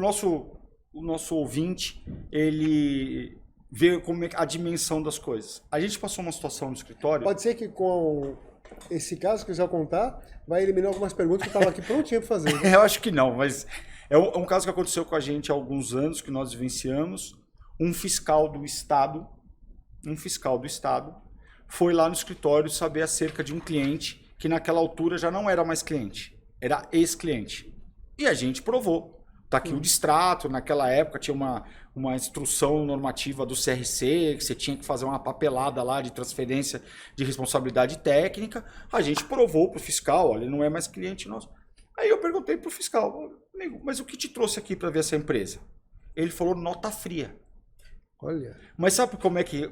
o nosso ouvinte, ele ver como é a dimensão das coisas. A gente passou uma situação no escritório... Pode ser que com esse caso que eu já contar, vai eliminar algumas perguntas que eu estava aqui prontinho para fazer. Né? Eu acho que não, mas é um caso que aconteceu com a gente há alguns anos, que nós vivenciamos. Um fiscal do Estado foi lá no escritório saber acerca de um cliente que naquela altura já não era mais cliente, era ex-cliente. E a gente provou. Tá aqui o distrato, naquela época tinha uma instrução normativa do CRC, que você tinha que fazer uma papelada lá de transferência de responsabilidade técnica. A gente provou pro fiscal, olha, ele não é mais cliente nosso. Aí eu perguntei pro fiscal, amigo, mas o que te trouxe aqui para ver essa empresa? Ele falou nota fria. Olha. Mas sabe como é que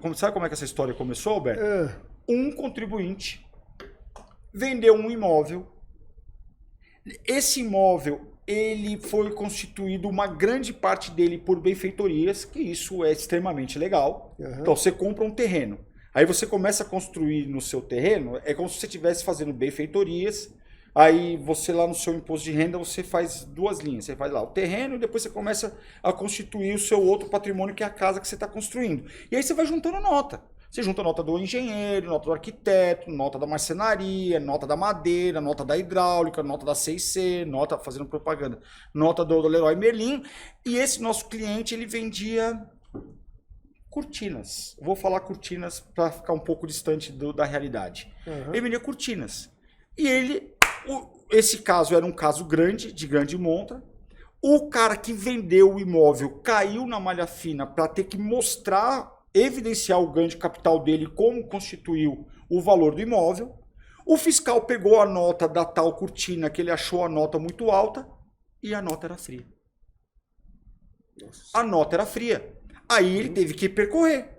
essa história começou, Alberto? Um contribuinte vendeu um imóvel. Esse imóvel, ele foi constituído, uma grande parte dele, por benfeitorias, que isso é extremamente legal. Então, você compra um terreno. Aí você começa a construir no seu terreno, é como se você estivesse fazendo benfeitorias. Aí você lá no seu imposto de renda, você faz duas linhas. Você faz lá o terreno e depois você começa a constituir o seu outro patrimônio, que é a casa que você está construindo. E aí você vai juntando nota. Você junta nota do engenheiro, nota do arquiteto, nota da marcenaria, nota da madeira, nota da hidráulica, nota da 6C, nota, fazendo propaganda, nota do Leroy Merlin. E esse nosso cliente, ele vendia cortinas. Eu vou falar cortinas para ficar um pouco distante da realidade. Ele vendia cortinas. E esse caso era um caso grande, de grande monta. O cara que vendeu o imóvel caiu na malha fina para ter que evidenciar o ganho de capital dele, como constituiu o valor do imóvel. O fiscal pegou a nota da tal cortina, que ele achou a nota muito alta, e a nota era fria. A nota era fria. Aí ele teve que percorrer.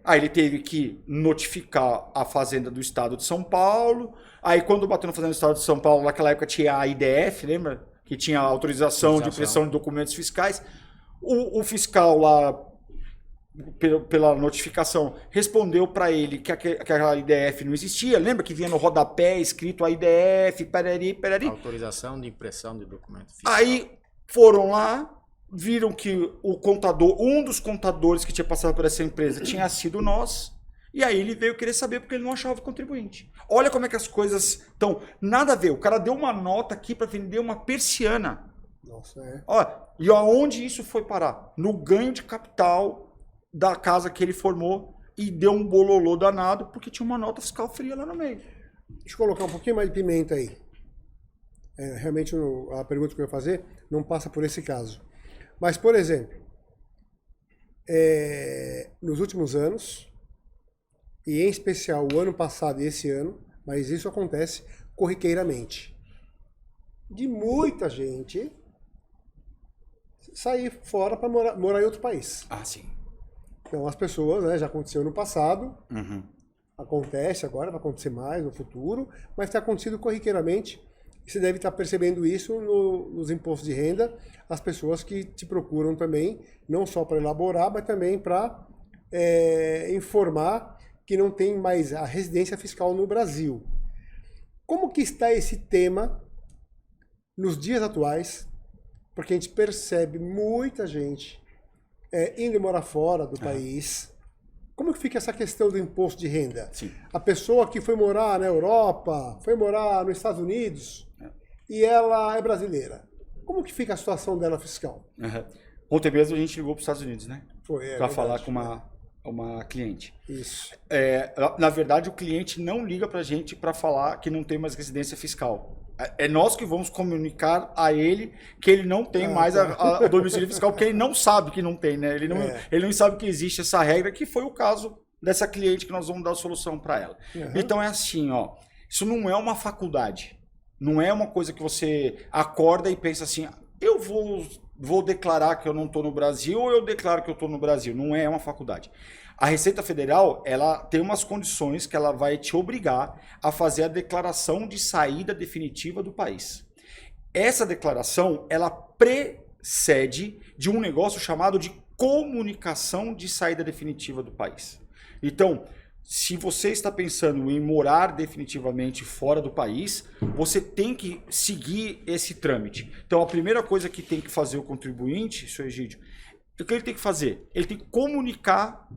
Aí ele teve que notificar a Fazenda do Estado de São Paulo. Aí quando bateu na Fazenda do Estado de São Paulo, naquela época tinha a IDF, lembra? Que tinha a autorização de impressão de documentos fiscais. O fiscal lá, pela notificação, respondeu para ele que aquela IDF não existia. Lembra que vinha no rodapé escrito a IDF, perari. Autorização de impressão de documento fiscal. Aí foram lá, viram que o contador, um dos contadores que tinha passado por essa empresa, tinha sido nós. E aí ele veio querer saber porque ele não achava o contribuinte. Olha como é que as coisas estão. Nada a ver. O cara deu uma nota aqui para vender uma persiana. Nossa, é. E aonde isso foi parar? No ganho de capital da casa que ele formou, e deu um bololô danado porque tinha uma nota fiscal fria lá no meio. Deixa eu colocar um pouquinho mais de pimenta aí. Realmente a pergunta que eu ia fazer não passa por esse caso. Mas, por exemplo, nos últimos anos, e em especial o ano passado e esse ano, mas isso acontece corriqueiramente, de muita gente sair fora para morar em outro país. Ah, sim. Então as pessoas, né, já aconteceu no passado, acontece agora, vai acontecer mais no futuro, mas tem acontecido corriqueiramente. E você deve estar percebendo isso nos impostos de renda, as pessoas que te procuram também, não só para elaborar, mas também para informar que não tem mais a residência fiscal no Brasil. Como que está esse tema nos dias atuais? Porque a gente percebe muita gente indo morar fora do país. Como que fica essa questão do imposto de renda? Sim. A pessoa que foi morar na Europa, foi morar nos Estados Unidos, e ela é brasileira. Como que fica a situação dela fiscal? Ontem mesmo a gente ligou para os Estados Unidos, né? Para falar com uma cliente. Isso. Na verdade, o cliente não liga para a gente para falar que não tem mais residência fiscal. É nós que vamos comunicar a ele que ele não tem mais a domicílio fiscal, porque ele não sabe que não tem, né? Ele não sabe que existe essa regra, que foi o caso dessa cliente que nós vamos dar a solução para ela. Então é assim, isso não é uma faculdade. Não é uma coisa que você acorda e pensa assim, eu vou declarar que eu não estou no Brasil ou eu declaro que eu estou no Brasil. Não é uma faculdade. A Receita Federal, ela tem umas condições que ela vai te obrigar a fazer a declaração de saída definitiva do país. Essa declaração, ela precede de um negócio chamado de comunicação de saída definitiva do país. Então, se você está pensando em morar definitivamente fora do país, você tem que seguir esse trâmite. Então, a primeira coisa que tem que fazer o contribuinte, seu Egídio, o que ele tem que fazer? Ele tem que comunicar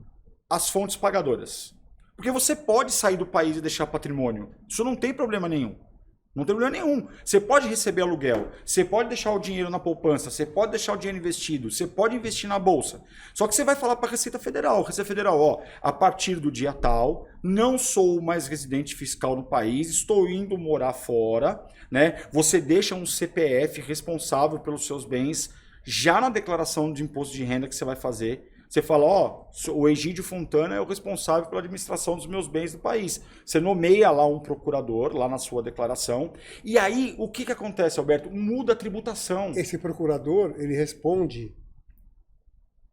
as fontes pagadoras. Porque você pode sair do país e deixar patrimônio. Isso não tem problema nenhum. Não tem problema nenhum. Você pode receber aluguel, você pode deixar o dinheiro na poupança, você pode deixar o dinheiro investido, você pode investir na bolsa. Só que você vai falar para a Receita Federal. Receita Federal, ó, a partir do dia tal, não sou mais residente fiscal no país, estou indo morar fora, né? Você deixa um CPF responsável pelos seus bens já na declaração de imposto de renda que você vai fazer. Você fala, ó, o Egídio Fontana é o responsável pela administração dos meus bens do país. Você nomeia lá um procurador, lá na sua declaração. E aí, o que acontece, Alberto? Muda a tributação. Esse procurador, ele responde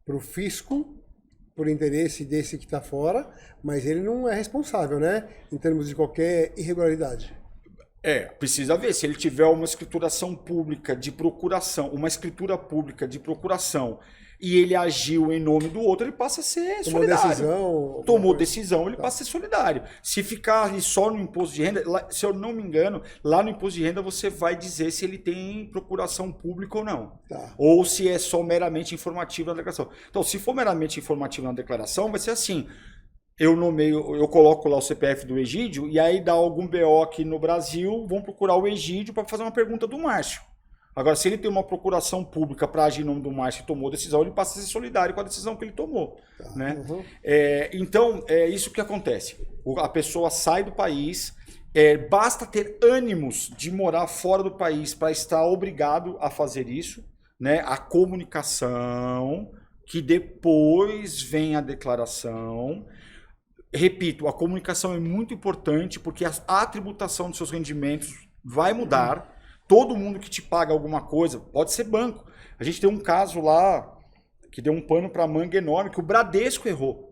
para o fisco por interesse desse que está fora, mas ele não é responsável, né? Em termos de qualquer irregularidade. Precisa ver. Se ele tiver uma escrituração pública de procuração, uma escritura pública de procuração, e ele agiu em nome do outro, ele passa a ser solidário. Tomou decisão, ele passa a ser solidário. Se ficar ali só no imposto de renda, se eu não me engano, lá no imposto de renda você vai dizer se ele tem procuração pública ou não. Tá. Ou se é só meramente informativo na declaração. Então, se for meramente informativo na declaração, vai ser assim. Eu coloco lá o CPF do Egídio, e aí dá algum BO aqui no Brasil, vão procurar o Egídio para fazer uma pergunta do Márcio. Agora, se ele tem uma procuração pública para agir em nome do Márcio e tomou decisão, ele passa a ser solidário com a decisão que ele tomou. Tá. Né? Uhum. Então, é isso que acontece. A pessoa sai do país, basta ter ânimos de morar fora do país para estar obrigado a fazer isso, né? A comunicação, que depois vem a declaração. Repito, a comunicação é muito importante porque a tributação dos seus rendimentos vai mudar. Todo mundo que te paga alguma coisa, pode ser banco. A gente tem um caso lá que deu um pano para a manga enorme, que o Bradesco errou.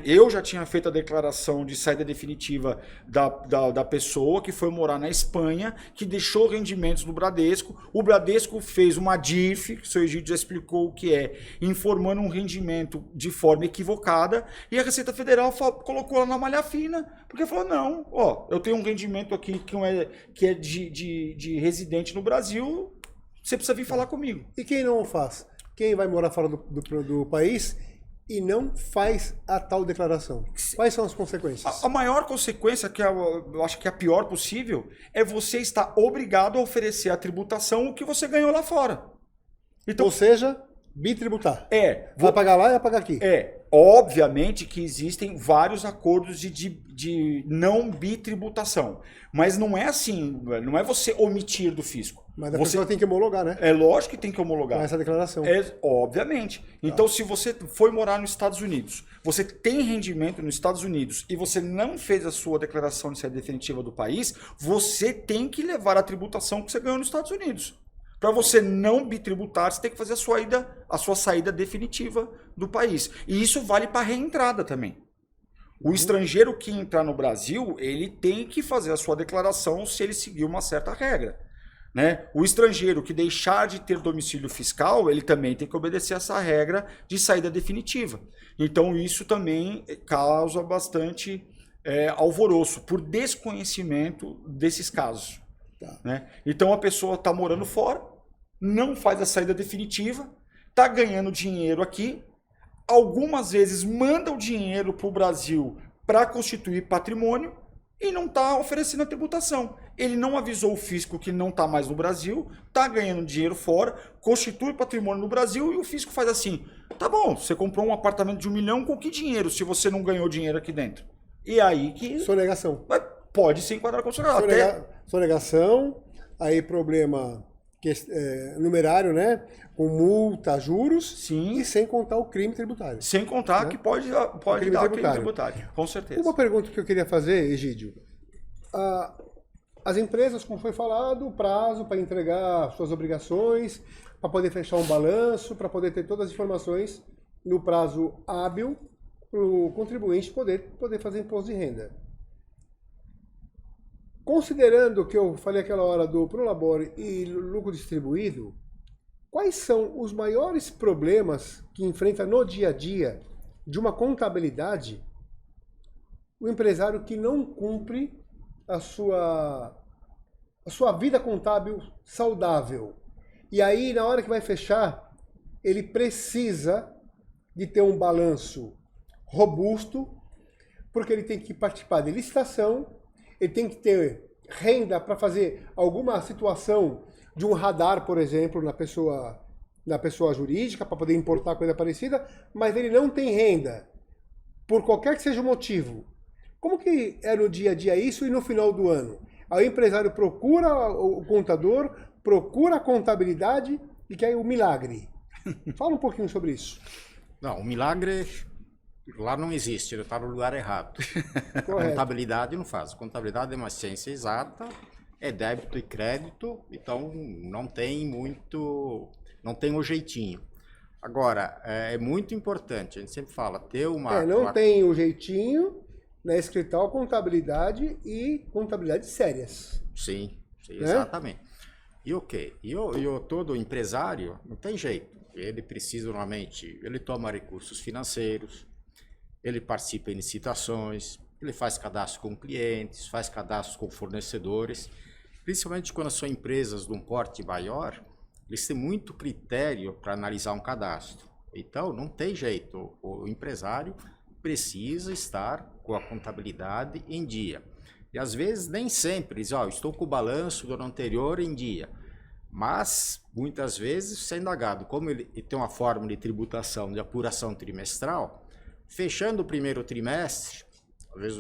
Eu já tinha feito a declaração de saída definitiva da pessoa que foi morar na Espanha, que deixou rendimentos no Bradesco. O Bradesco fez uma DIF, que o seu Egídio já explicou o que é, informando um rendimento de forma equivocada, e a Receita Federal colocou ela na malha fina, porque falou, não, ó, eu tenho um rendimento aqui que é de residente no Brasil, você precisa vir falar comigo. E quem não o faz? Quem vai morar fora do país e não faz a tal declaração? Quais são as consequências? A maior consequência, que eu acho que é a pior possível, é você estar obrigado a oferecer à tributação o que você ganhou lá fora. Então, ou seja, bitributar. Vai pagar lá e vai pagar aqui. Obviamente que existem vários acordos de não bitributação. Mas não é assim, não é você omitir do fisco. Mas a pessoa tem que homologar, né? É lógico que tem que homologar. Essa declaração. Obviamente. Então, se você foi morar nos Estados Unidos, você tem rendimento nos Estados Unidos e você não fez a sua declaração de saída definitiva do país, você tem que levar a tributação que você ganhou nos Estados Unidos. Para você não bitributar, você tem que fazer a sua saída definitiva do país. E isso vale para a reentrada também. O estrangeiro que entrar no Brasil, ele tem que fazer a sua declaração se ele seguir uma certa regra. Né? O estrangeiro que deixar de ter domicílio fiscal, ele também tem que obedecer essa regra de saída definitiva. Então isso também causa bastante alvoroço, por desconhecimento desses casos. Tá. Né? Então a pessoa está morando fora, não faz a saída definitiva, está ganhando dinheiro aqui, algumas vezes manda o dinheiro para o Brasil para constituir patrimônio e não está oferecendo a tributação. Ele não avisou o fisco que não está mais no Brasil, está ganhando dinheiro fora, constitui patrimônio no Brasil e o fisco faz assim, tá bom, você comprou um apartamento de 1 milhão, com que dinheiro se você não ganhou dinheiro aqui dentro? E aí que... Sonegação. Pode se enquadrar como sonegação. Sonegação, aí problema numerário, né? Com multa, juros. Sim. E sem contar o crime tributário. Sem contar, né? Que pode dar crime tributário. Com certeza. Uma pergunta que eu queria fazer, Egídio. As empresas, como foi falado, o prazo para entregar suas obrigações, para poder fechar um balanço, para poder ter todas as informações no prazo hábil, o contribuinte poder fazer imposto de renda. Considerando que eu falei aquela hora do Prolabore e lucro distribuído, quais são os maiores problemas que enfrenta no dia a dia de uma contabilidade o empresário que não cumpre a sua vida contábil saudável? E aí, na hora que vai fechar, ele precisa de ter um balanço robusto, porque ele tem que participar de licitação, ele tem que ter renda para fazer alguma situação de um radar, por exemplo, na pessoa jurídica, para poder importar coisa parecida, mas ele não tem renda, por qualquer que seja o motivo. Como que é no dia a dia isso e no final do ano? Aí o empresário procura o contador, procura a contabilidade e quer o milagre. Fala um pouquinho sobre isso. Não, o milagre lá não existe, ele está no lugar errado. A contabilidade não faz. A contabilidade é uma ciência exata, é débito e crédito, então não tem o jeitinho. Agora, é muito importante, a gente sempre fala, ter uma... tem o jeitinho na Escrital Contabilidade e contabilidade sérias. Sim, exatamente. E o quê? E todo empresário, não tem jeito. Ele precisa, normalmente, ele toma recursos financeiros, ele participa em licitações, ele faz cadastro com clientes, faz cadastro com fornecedores, principalmente quando são empresas de um porte maior, eles têm muito critério para analisar um cadastro. Então, não tem jeito, o empresário precisa estar com a contabilidade em dia. E às vezes, nem sempre, diz, estou com o balanço do ano anterior em dia. Mas, muitas vezes, isso é indagado. Como ele tem uma forma de tributação, de apuração trimestral, fechando o primeiro trimestre, às vezes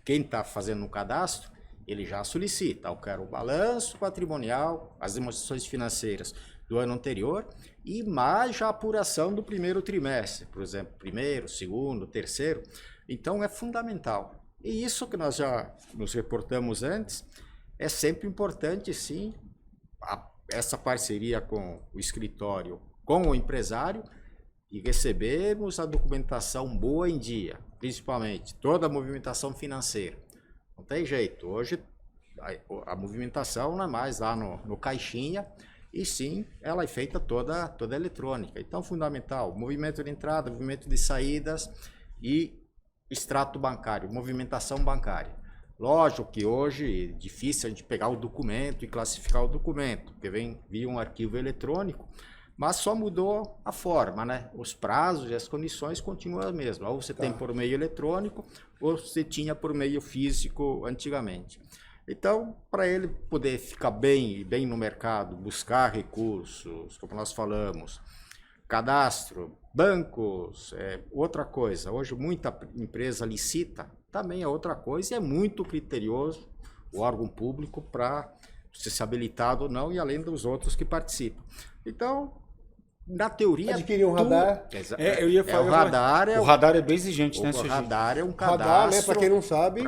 quem está fazendo um cadastro, ele já solicita, eu quero o balanço patrimonial, as demonstrações financeiras do ano anterior e mais a apuração do primeiro trimestre, por exemplo, primeiro, segundo, terceiro. Então é fundamental. E isso que nós já nos reportamos antes, é sempre importante sim, essa parceria com o escritório, com o empresário, e recebermos a documentação boa em dia, principalmente toda a movimentação financeira. Não tem jeito, hoje a movimentação não é mais lá no caixinha, e sim, ela é feita toda eletrônica. Então, fundamental, movimento de entrada, movimento de saídas e extrato bancário, movimentação bancária. Lógico que hoje é difícil a gente pegar o documento e classificar o documento, porque vem via um arquivo eletrônico, mas só mudou a forma, né? Os prazos e as condições continuam as mesmas. Ou você tem por meio eletrônico, ou você tinha por meio físico antigamente. Então, para ele poder ficar bem no mercado, buscar recursos, como nós falamos, cadastro, bancos, outra coisa. Hoje muita empresa licita, também é outra coisa, e é muito criterioso o órgão público para você ser habilitado ou não, e além dos outros que participam. Então, na teoria... Adquirir um radar. Eu ia falar, o radar é bem exigente, né, O radar é um cadastro... Radar, né, para quem não sabe,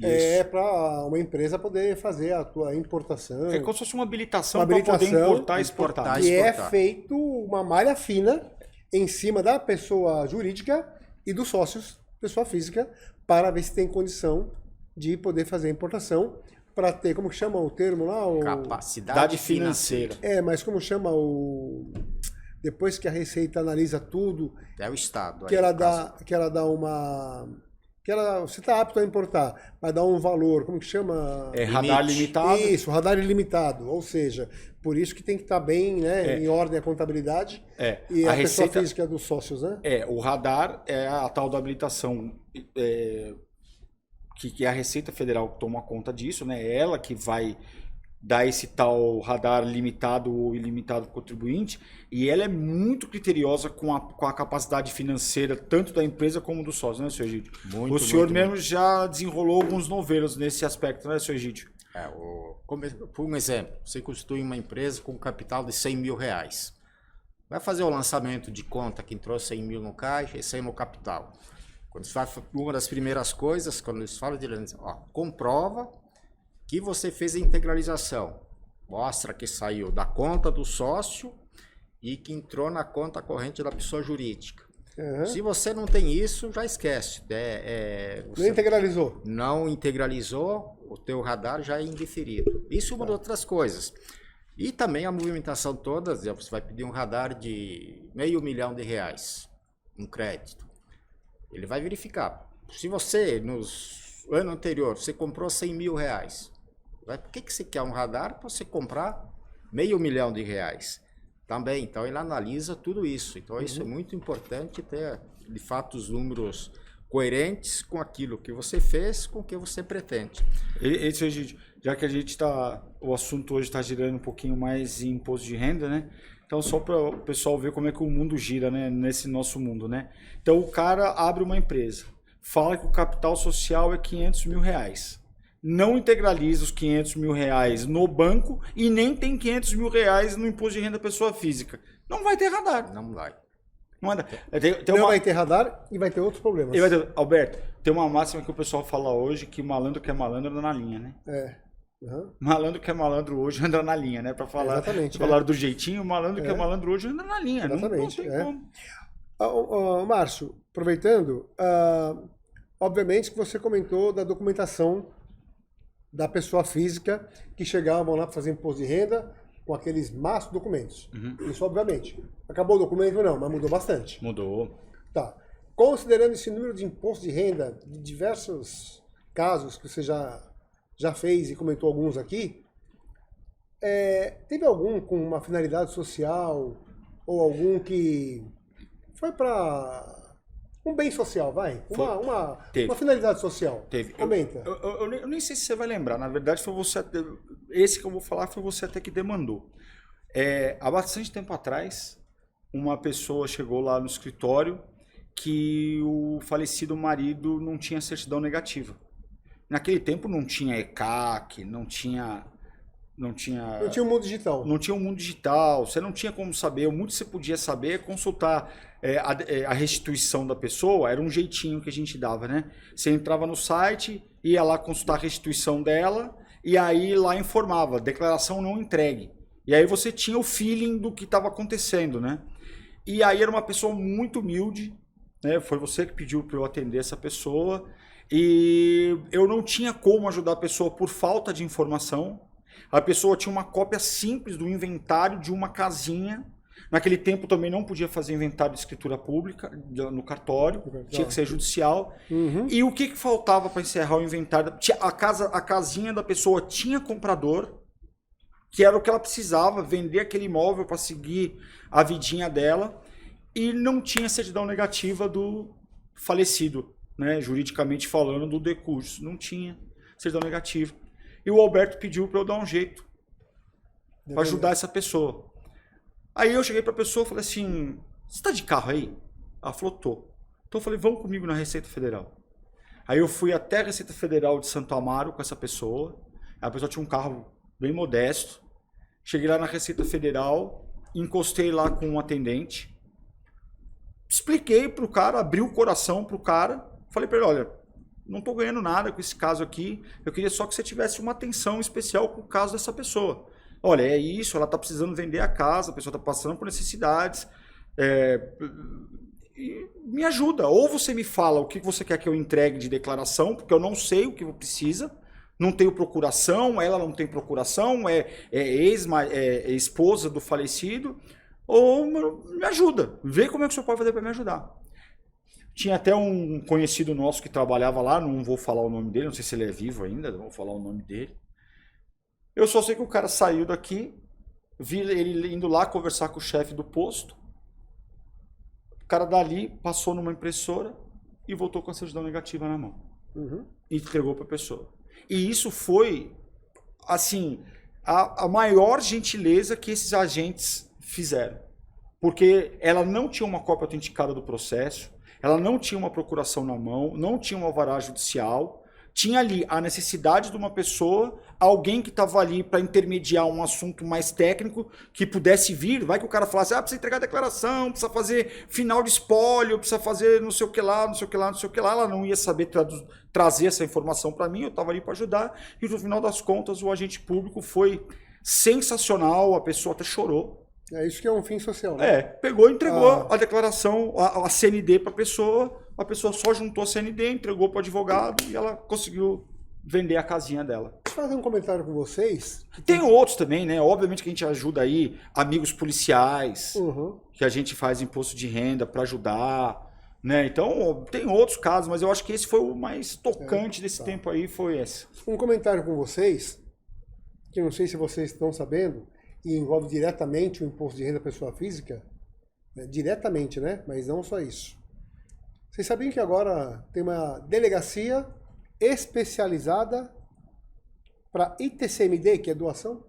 é para uma empresa poder fazer a tua importação. É como se fosse uma habilitação para poder importar e exportar. E é feito uma malha fina em cima da pessoa jurídica e dos sócios, pessoa física, para ver se tem condição de poder fazer a importação, para ter, como chama o termo lá? Capacidade financeira. Mas como chama o... Depois que a Receita analisa tudo... É o Estado. Que ela dá uma... você está apto a importar, vai dar um valor, como que chama? Radar limitado. Isso, radar ilimitado. Ou seja, por isso que tem que estar bem, né, em ordem a contabilidade e a pessoa física dos sócios, né? O radar é a tal da habilitação que é a Receita Federal que toma conta disso, né? É ela que vai dar esse tal radar limitado ou ilimitado para o contribuinte, e ela é muito criteriosa com a capacidade financeira, tanto da empresa como do sócio, né, senhor Egídio? O senhor mesmo já desenrolou alguns novelos nesse aspecto, né, senhor Egídio? Por um exemplo, você constitui uma empresa com um capital de 100 mil reais. Vai fazer o lançamento de conta que entrou 100 mil no caixa e 100 no capital. Uma das primeiras coisas, quando eles falam de comprova que você fez a integralização. Mostra que saiu da conta do sócio e que entrou na conta corrente da pessoa jurídica. Uhum. Se você não tem isso, já esquece. Não integralizou. Não integralizou, o teu radar já é indeferido. Isso é uma das outras coisas. E também a movimentação toda, você vai pedir um radar de R$500 mil, um crédito. Ele vai verificar. Se você, no ano anterior, você comprou R$100 mil, por que você quer um radar para você comprar R$500 mil? Também, então ele analisa tudo isso. Então isso é muito importante ter, de fato, os números coerentes com aquilo que você fez, com o que você pretende. Já que a gente está, o assunto hoje está girando um pouquinho mais em imposto de renda, né? Então só para o pessoal ver como é que o mundo gira, né? Nesse nosso mundo, né? Então o cara abre uma empresa, fala que o capital social é R$500 mil. Não integraliza os R$500 mil no banco e nem tem R$500 mil no imposto de renda pessoa física. Não vai ter radar. Não vai. Não Vai ter radar e vai ter outros problemas. Alberto, tem uma máxima que o pessoal fala hoje que malandro que é malandro anda na linha, né? Malandro que é malandro hoje anda na linha, né? Para falar, falar do jeitinho, malandro que é malandro hoje anda na linha. Exatamente. Não tem como. Márcio, aproveitando, obviamente que você comentou da documentação da pessoa física que chegavam lá para fazer imposto de renda com aqueles maços de documentos. Isso, obviamente. Acabou o documento? Não, mas mudou bastante. Mudou. Tá. Considerando esse número de imposto de renda de diversos casos que você já fez e comentou alguns aqui, teve algum com uma finalidade social ou algum que foi para um bem social, vai? Uma finalidade social. Teve. Comenta. Eu nem sei se você vai lembrar. Na verdade, foi você. Esse que eu vou falar foi você até que demandou. Há bastante tempo atrás, uma pessoa chegou lá no escritório que o falecido marido não tinha certidão negativa. Naquele tempo não tinha ECAC, não tinha um mundo digital. Não tinha um mundo digital. Você não tinha como saber. O muito que você podia saber é consultar a restituição da pessoa. Era um jeitinho que a gente dava, né? Você entrava no site, ia lá consultar a restituição dela e aí lá informava, declaração não entregue. E aí você tinha o feeling do que estava acontecendo, né? E aí era uma pessoa muito humilde, né? Foi você que pediu para eu atender essa pessoa e eu não tinha como ajudar a pessoa por falta de informação. A pessoa tinha uma cópia simples do inventário de uma casinha. Naquele tempo também não podia fazer inventário de escritura pública no cartório, tinha que ser judicial. E o que faltava para encerrar o inventário? A casinha da pessoa tinha comprador, que era o que ela precisava, vender aquele imóvel para seguir a vidinha dela, e não tinha certidão negativa do falecido, né? Juridicamente falando, do decurso. Não tinha certidão negativa. E o Alberto pediu para eu dar um jeito para ajudar essa pessoa. Aí eu cheguei para a pessoa e falei assim, você está de carro aí? Ela falou, tô. Então eu falei, vamos comigo na Receita Federal. Aí eu fui até a Receita Federal de Santo Amaro com essa pessoa. A pessoa tinha um carro bem modesto. Cheguei lá na Receita Federal, encostei lá com um atendente. Expliquei pro cara, abri o coração pro cara. Falei para ele, olha, não estou ganhando nada com esse caso aqui. Eu queria só que você tivesse uma atenção especial com o caso dessa pessoa. Olha, é isso, ela está precisando vender a casa, a pessoa está passando por necessidades. E me ajuda. Ou você me fala o que você quer que eu entregue de declaração, porque eu não sei o que precisa. Não tenho procuração, ela não tem procuração, é esposa do falecido. Ou me ajuda. Vê como é que o senhor pode fazer para me ajudar. Tinha até um conhecido nosso que trabalhava lá, não vou falar o nome dele, não sei se ele é vivo ainda, não vou falar o nome dele. Eu só sei que o cara saiu daqui, vi ele indo lá conversar com o chefe do posto. O cara dali passou numa impressora e voltou com a certidão negativa na mão. E entregou para a pessoa. E isso foi, assim, a maior gentileza que esses agentes fizeram. Porque ela não tinha uma cópia autenticada do processo, ela não tinha uma procuração na mão, não tinha um alvará judicial, tinha ali a necessidade de uma pessoa, alguém que estava ali para intermediar um assunto mais técnico, que pudesse vir, vai que o cara falasse, precisa entregar a declaração, precisa fazer final de espólio, precisa fazer não sei o que lá, não sei o que lá, não sei o que lá, ela não ia saber trazer essa informação para mim, eu estava ali para ajudar, e no final das contas o agente público foi sensacional, a pessoa até chorou, É isso que é um fim social, né? Pegou e entregou a declaração, a CND para a pessoa só juntou a CND, entregou para o advogado e ela conseguiu vender a casinha dela. Deixa eu fazer um comentário com vocês. Tem outros também, né? Obviamente que a gente ajuda aí amigos policiais, que a gente faz imposto de renda para ajudar, né? Então, tem outros casos, mas eu acho que esse foi o mais tocante desse tempo aí, foi esse. Um comentário com vocês, que eu não sei se vocês estão sabendo, e envolve diretamente o imposto de renda pessoa física, né? Diretamente, né? Mas não só isso. Vocês sabiam que agora tem uma delegacia especializada para ITCMD, que é doação?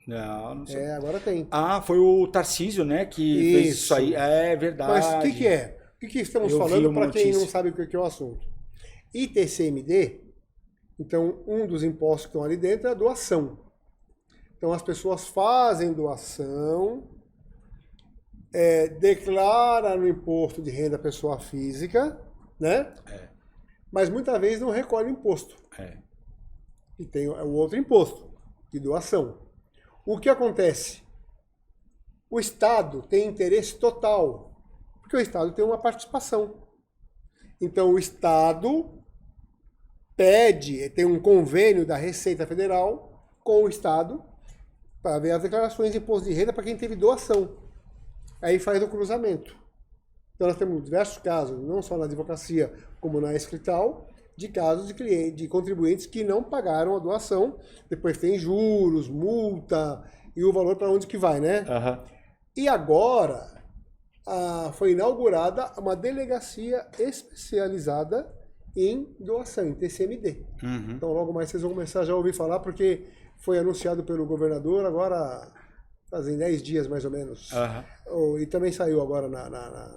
Não sei. Agora tem. Foi o Tarcísio, né, que fez isso aí. É verdade. Mas o que é? O que estamos falando para quem não sabe o que é o assunto? ITCMD, então um dos impostos que estão ali dentro é a doação. Então as pessoas fazem doação, declaram no imposto de renda pessoa física, né? Mas muitas vezes não recolhe imposto. E tem o outro imposto, de doação. O que acontece? O Estado tem interesse total, porque o Estado tem uma participação. Então o Estado tem um convênio da Receita Federal com o Estado para ver as declarações de imposto de renda para quem teve doação. Aí faz o cruzamento. Então nós temos diversos casos, não só na advocacia, como na escrital, de casos de contribuintes que não pagaram a doação, depois tem juros, multa e o valor para onde que vai, né? E agora foi inaugurada uma delegacia especializada em doação, em TCMD. Então logo mais vocês vão começar já a ouvir falar, porque foi anunciado pelo governador agora fazem 10 dias mais ou menos. E também saiu agora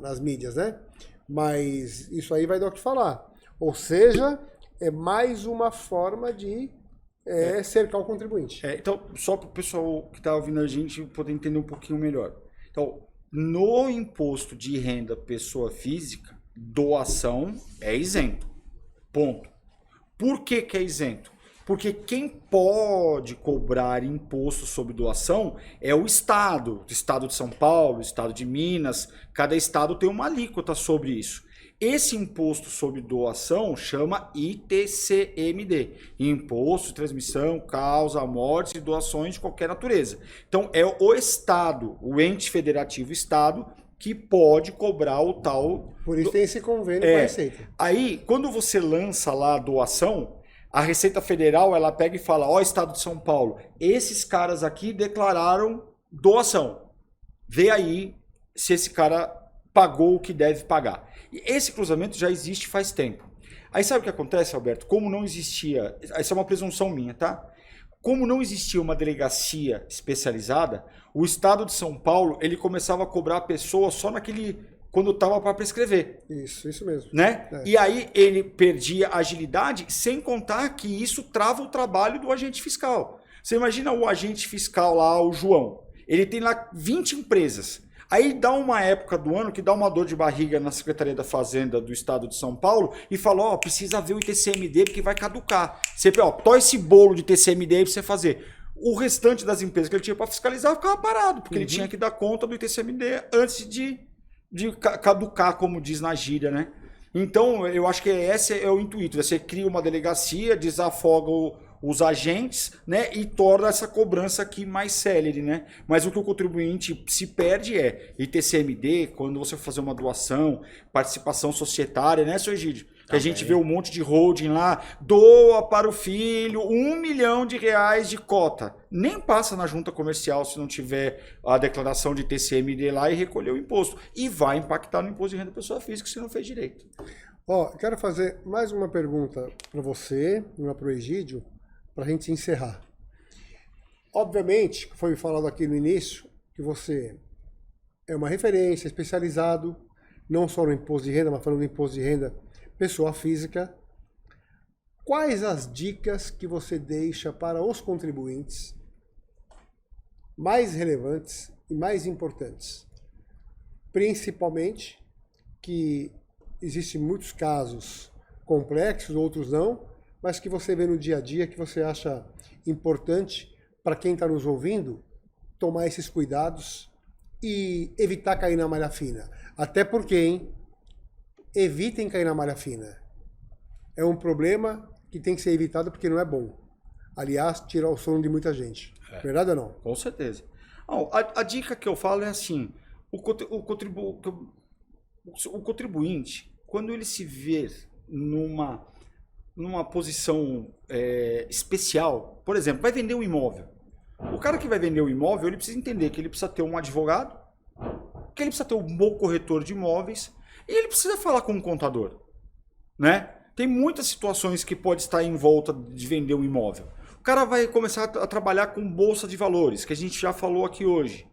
nas mídias, né? Mas isso aí vai dar o que falar. Ou seja, é mais uma forma de cercar o contribuinte. Então, só para o pessoal que está ouvindo a gente poder entender um pouquinho melhor. Então, no imposto de renda pessoa física, doação é isento. Ponto. Por que é isento? Porque quem pode cobrar imposto sobre doação é o Estado. O Estado de São Paulo, o Estado de Minas, cada estado tem uma alíquota sobre isso. Esse imposto sobre doação chama ITCMD, Imposto de Transmissão, Causa, Mortes e Doações de Qualquer Natureza. Então é o Estado, o ente federativo Estado, que pode cobrar o tal... Por isso tem esse convênio com a Receita. Aí, quando você lança lá a doação, a Receita Federal ela pega e fala, Estado de São Paulo, esses caras aqui declararam doação. Vê aí se esse cara pagou o que deve pagar. E esse cruzamento já existe faz tempo. Aí sabe o que acontece, Alberto? Como não existia... Essa é uma presunção minha, tá? Como não existia uma delegacia especializada, o Estado de São Paulo ele começava a cobrar a pessoa só quando estava para prescrever. Isso mesmo. Né? E aí ele perdia a agilidade, sem contar que isso trava o trabalho do agente fiscal. Você imagina o agente fiscal lá, o João. Ele tem lá 20 empresas. Aí dá uma época do ano que dá uma dor de barriga na Secretaria da Fazenda do Estado de São Paulo e fala, precisa ver o ITCMD porque vai caducar. Você, tó esse bolo de ITCMD aí pra você fazer. O restante das empresas que ele tinha para fiscalizar ficava parado, porque ele tinha que dar conta do ITCMD antes de caducar, como diz na gíria, né? Então, eu acho que esse é o intuito. Você cria uma delegacia, desafoga os agentes, né, e torna essa cobrança aqui mais célere, né? Mas o que o contribuinte se perde é ITCMD, quando você for fazer uma doação, participação societária, né, seu Egídio? Que a gente vê um monte de holding lá, doa para o filho R$1 milhão de cota. Nem passa na junta comercial se não tiver a declaração de TCMD lá e recolher o imposto. E vai impactar no imposto de renda da pessoa física se não fez direito. Quero fazer mais uma pergunta para você, uma para o Egídio, para a gente encerrar. Obviamente, foi falado aqui no início, que você é uma referência, especializado, não só no imposto de renda, mas falando do imposto de renda pessoa física. Quais as dicas que você deixa para os contribuintes mais relevantes e mais importantes? Principalmente que existem muitos casos complexos, outros não, mas que você vê no dia a dia, que você acha importante para quem está nos ouvindo tomar esses cuidados e evitar cair na malha fina. Até porque, hein? Evitem cair na malha fina. É um problema que tem que ser evitado porque não é bom. Aliás, tirar o sono de muita gente. Verdade ou não? Com certeza. A dica que eu falo é assim, o contribuinte, quando ele se vê numa posição especial, por exemplo, vai vender um imóvel. O cara que vai vender o imóvel, ele precisa entender que ele precisa ter um advogado, que ele precisa ter um bom corretor de imóveis e ele precisa falar com um contador, né? Tem muitas situações que pode estar em volta de vender um imóvel. O cara vai começar a trabalhar com bolsa de valores, que a gente já falou aqui hoje.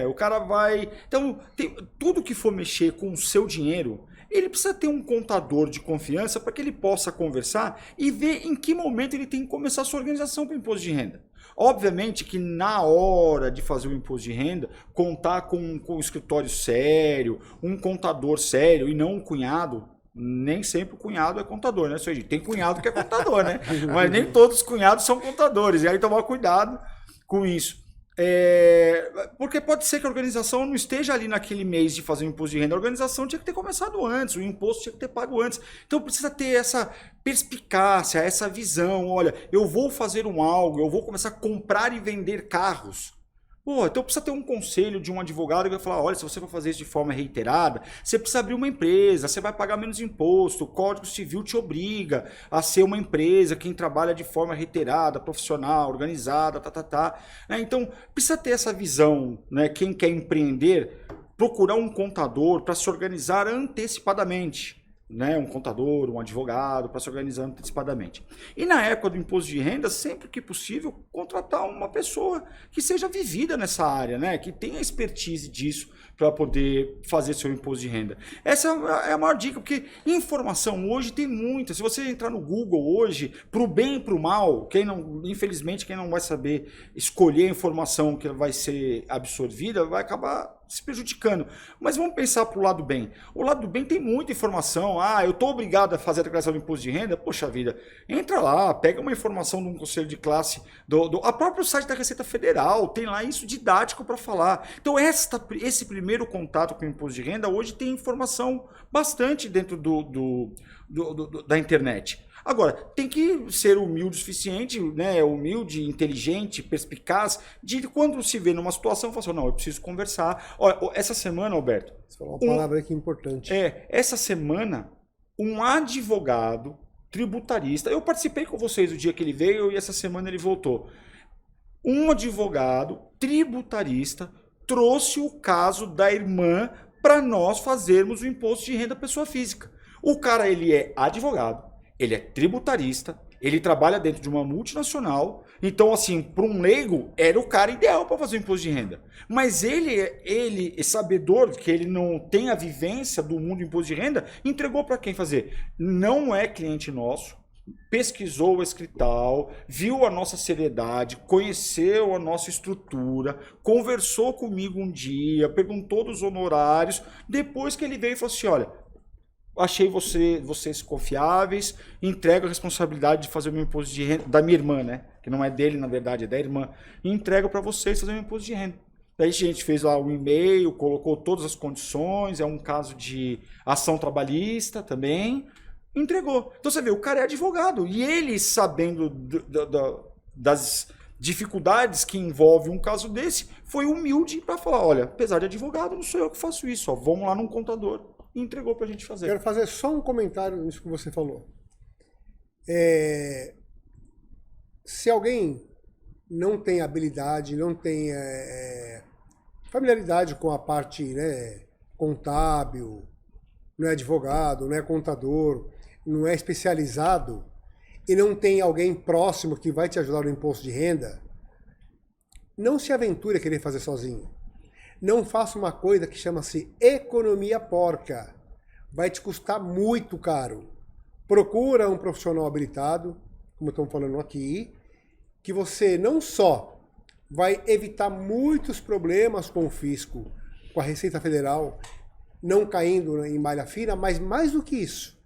O cara vai... Então, tudo que for mexer com o seu dinheiro, ele precisa ter um contador de confiança para que ele possa conversar e ver em que momento ele tem que começar a sua organização para o imposto de renda. Obviamente que na hora de fazer o imposto de renda, contar com um escritório sério, um contador sério e não um cunhado. Nem sempre o cunhado é contador, né? Tem cunhado que é contador, né? Mas nem todos os cunhados são contadores. E aí tomar cuidado com isso. Porque pode ser que a organização não esteja ali naquele mês de fazer o imposto de renda. A organização tinha que ter começado antes, o imposto tinha que ter pago antes. Então precisa ter essa perspicácia, essa visão. Olha, eu vou fazer algo, eu vou começar a comprar e vender carros. Então precisa ter um conselho de um advogado que vai falar, olha, se você for fazer isso de forma reiterada, você precisa abrir uma empresa, você vai pagar menos imposto, o Código Civil te obriga a ser uma empresa, quem trabalha de forma reiterada, profissional, organizada, Então precisa ter essa visão, né? Quem quer empreender, procurar um contador para se organizar antecipadamente. Um contador, um advogado, para se organizar antecipadamente. E na época do imposto de renda, sempre que possível, contratar uma pessoa que seja vivida nessa área, né? Que tenha expertise disso para poder fazer seu imposto de renda. Essa é a maior dica, porque informação hoje tem muita. Se você entrar no Google hoje, para o bem e para o mal, infelizmente, quem não vai saber escolher a informação que vai ser absorvida, vai acabar se prejudicando. Mas vamos pensar para o lado bem. O lado do bem tem muita informação. Eu estou obrigado a fazer a declaração do imposto de renda? Poxa vida, entra lá, pega uma informação de um conselho de classe, a próprio site da Receita Federal, tem lá isso didático para falar. Então esse primeiro contato com o imposto de renda hoje tem informação bastante dentro da internet. Agora, tem que ser humilde o suficiente, né? Humilde, inteligente, perspicaz, de quando se vê numa situação, falar assim, não, eu preciso conversar. Olha, essa semana, Alberto... Você falou uma palavra aqui importante. Essa semana, um advogado tributarista, eu participei com vocês o dia que ele veio e essa semana ele voltou. Um advogado tributarista trouxe o caso da irmã para nós fazermos o imposto de renda pessoa física. O cara, ele é advogado, ele é tributarista, ele trabalha dentro de uma multinacional, então assim, para um leigo, era o cara ideal para fazer o imposto de renda. Mas ele é sabedor que ele não tem a vivência do mundo do imposto de renda, entregou para quem fazer. Não é cliente nosso, pesquisou o escrital, viu a nossa seriedade, conheceu a nossa estrutura, conversou comigo um dia, perguntou dos honorários, depois que ele veio e falou assim, olha, achei vocês confiáveis, entrego a responsabilidade de fazer o meu imposto de renda, da minha irmã, né? Que não é dele, na verdade, é da irmã. E entrego para vocês fazer o meu imposto de renda. Daí a gente fez lá um e-mail, colocou todas as condições, é um caso de ação trabalhista também, entregou. Então você vê, o cara é advogado, e ele sabendo das dificuldades que envolve um caso desse, foi humilde para falar, olha, apesar de advogado, não sou eu que faço isso, vamos lá num contador. E entregou para a gente fazer. Quero fazer só um comentário nisso que você falou. Se alguém não tem habilidade, não tem familiaridade com a parte, né, contábil, não é advogado, não é contador, não é especializado e não tem alguém próximo que vai te ajudar no imposto de renda, não se aventure a querer fazer sozinho. Não faça uma coisa que chama-se economia porca. Vai te custar muito caro. Procura um profissional habilitado, como estamos falando aqui, que você não só vai evitar muitos problemas com o fisco, com a Receita Federal, não caindo em malha fina, mas mais do que isso,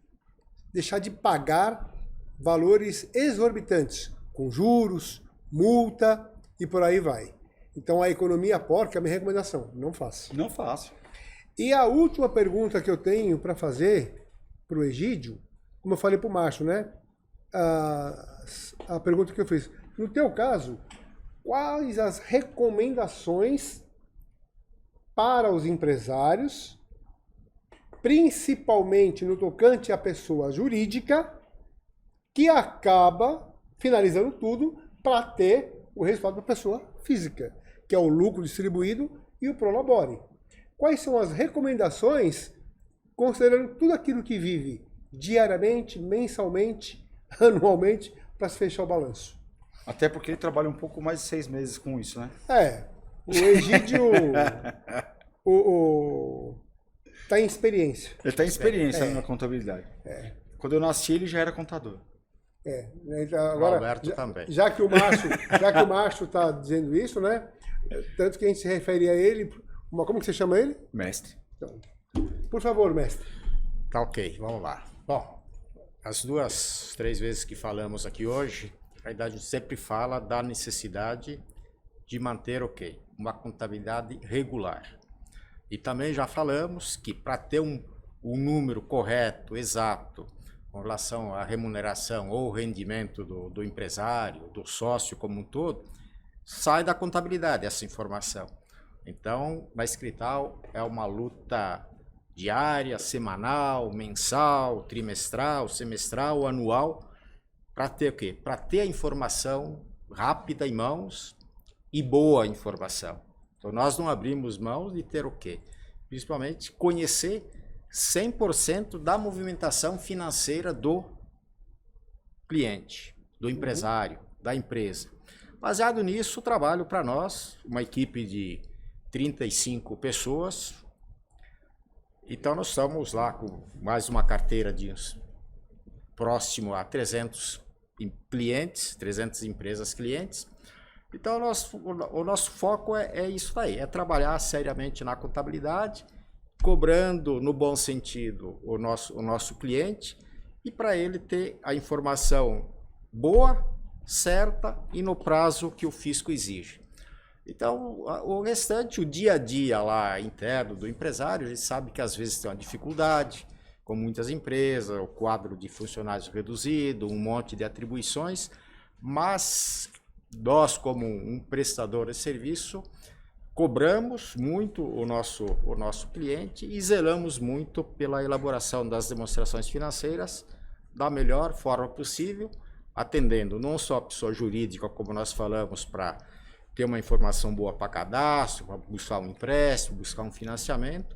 deixar de pagar valores exorbitantes, com juros, multa e por aí vai. Então a economia porca é a minha recomendação, não faça. Não faço. E a última pergunta que eu tenho para fazer para o Egídio, como eu falei para o Márcio, né? A pergunta que eu fiz. No teu caso, quais as recomendações para os empresários, principalmente no tocante à pessoa jurídica, que acaba finalizando tudo para ter o resultado da pessoa física, que é o lucro distribuído e o prolabore. Quais são as recomendações, considerando tudo aquilo que vive diariamente, mensalmente, anualmente, para se fechar o balanço? Até porque ele trabalha um pouco mais de 6 meses com isso, né? O Egídio tá em experiência. Ele está em experiência na contabilidade. Quando eu nasci, ele já era contador. Agora, Alberto também. Já que o Márcio está dizendo isso, né? Tanto que a gente se refere a ele, como que você chama ele? Mestre. Então, por favor, mestre. Tá ok, vamos lá. Bom, as 2, 3 vezes que falamos aqui hoje, a verdade sempre fala da necessidade de manter, uma contabilidade regular. E também já falamos que para ter um número correto, exato, com relação à remuneração ou rendimento do empresário, do sócio como um todo, sai da contabilidade essa informação. Então, na Escrital é uma luta diária, semanal, mensal, trimestral, semestral, anual, para ter o quê? Para ter a informação rápida em mãos e boa informação. Então, nós não abrimos mãos de ter o quê? Principalmente conhecer 100% da movimentação financeira do cliente, do empresário, da empresa. Baseado nisso, trabalho para nós, uma equipe de 35 pessoas. Então, nós estamos lá com mais uma carteira de próximo a 300 clientes, 300 empresas clientes. Então, o nosso foco é isso aí, é trabalhar seriamente na contabilidade, cobrando no bom sentido o nosso cliente e para ele ter a informação boa, certa e no prazo que o fisco exige. Então, o restante, o dia a dia lá interno do empresário, a gente sabe que às vezes tem uma dificuldade, com muitas empresas, o quadro de funcionários reduzido, um monte de atribuições, mas nós, como um prestador de serviço, cobramos muito o nosso cliente e zelamos muito pela elaboração das demonstrações financeiras da melhor forma possível, atendendo não só a pessoa jurídica, como nós falamos, para ter uma informação boa para cadastro, para buscar um empréstimo, buscar um financiamento,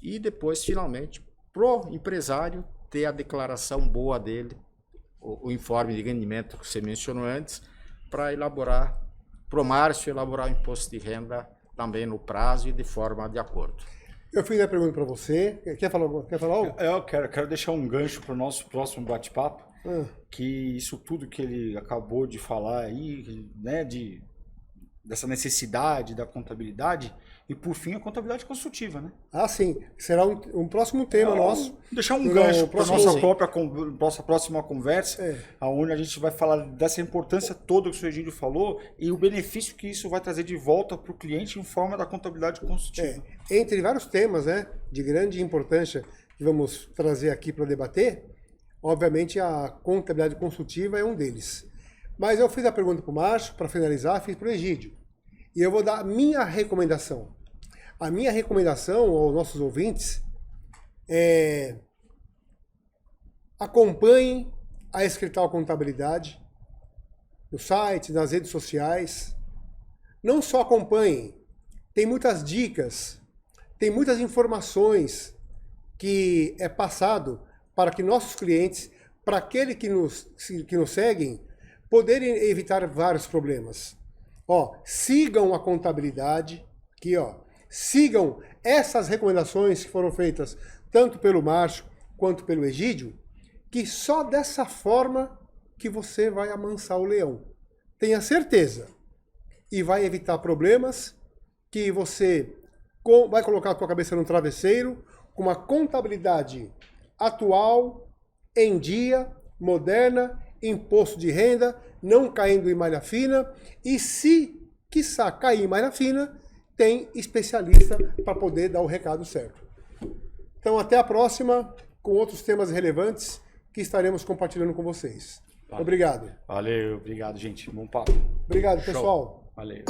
e depois, finalmente, pro empresário ter a declaração boa dele, o informe de rendimento que você mencionou antes, para elaborar, pro Márcio elaborar o imposto de renda também no prazo e de forma de acordo. Eu fiz a pergunta para você. Quer falar algo? Eu quero deixar um gancho para o nosso próximo bate-papo, que isso tudo que ele acabou de falar aí, né, dessa necessidade da contabilidade, e por fim a contabilidade consultiva, né? Ah, sim. Será um próximo tema nosso. Deixar um gancho para a nossa próxima conversa, onde a gente vai falar dessa importância toda que o senhor Egídio falou e o benefício que isso vai trazer de volta para o cliente em forma da contabilidade consultiva. Entre vários temas, né, de grande importância que vamos trazer aqui para debater, obviamente a contabilidade consultiva é um deles. Mas eu fiz a pergunta para o Márcio, para finalizar, fiz para o Egídio. E eu vou dar a minha recomendação. A minha recomendação aos nossos ouvintes é: acompanhem a Escrital Contabilidade no site, nas redes sociais. Não só acompanhem, tem muitas dicas, tem muitas informações que é passado para que nossos clientes, para aqueles que nos seguem, poderem evitar vários problemas. Sigam a contabilidade, aqui, sigam essas recomendações que foram feitas tanto pelo Márcio quanto pelo Egídio, que só dessa forma que você vai amansar o leão. Tenha certeza. E vai evitar problemas, que você vai colocar a tua cabeça no travesseiro com uma contabilidade atual, em dia, moderna, imposto de renda, não caindo em malha fina, e se quiçá cair mais na fina, tem especialista para poder dar o recado certo. Então, até a próxima, com outros temas relevantes que estaremos compartilhando com vocês. Valeu. Obrigado. Valeu, obrigado, gente. Bom papo. Obrigado, pessoal. Valeu.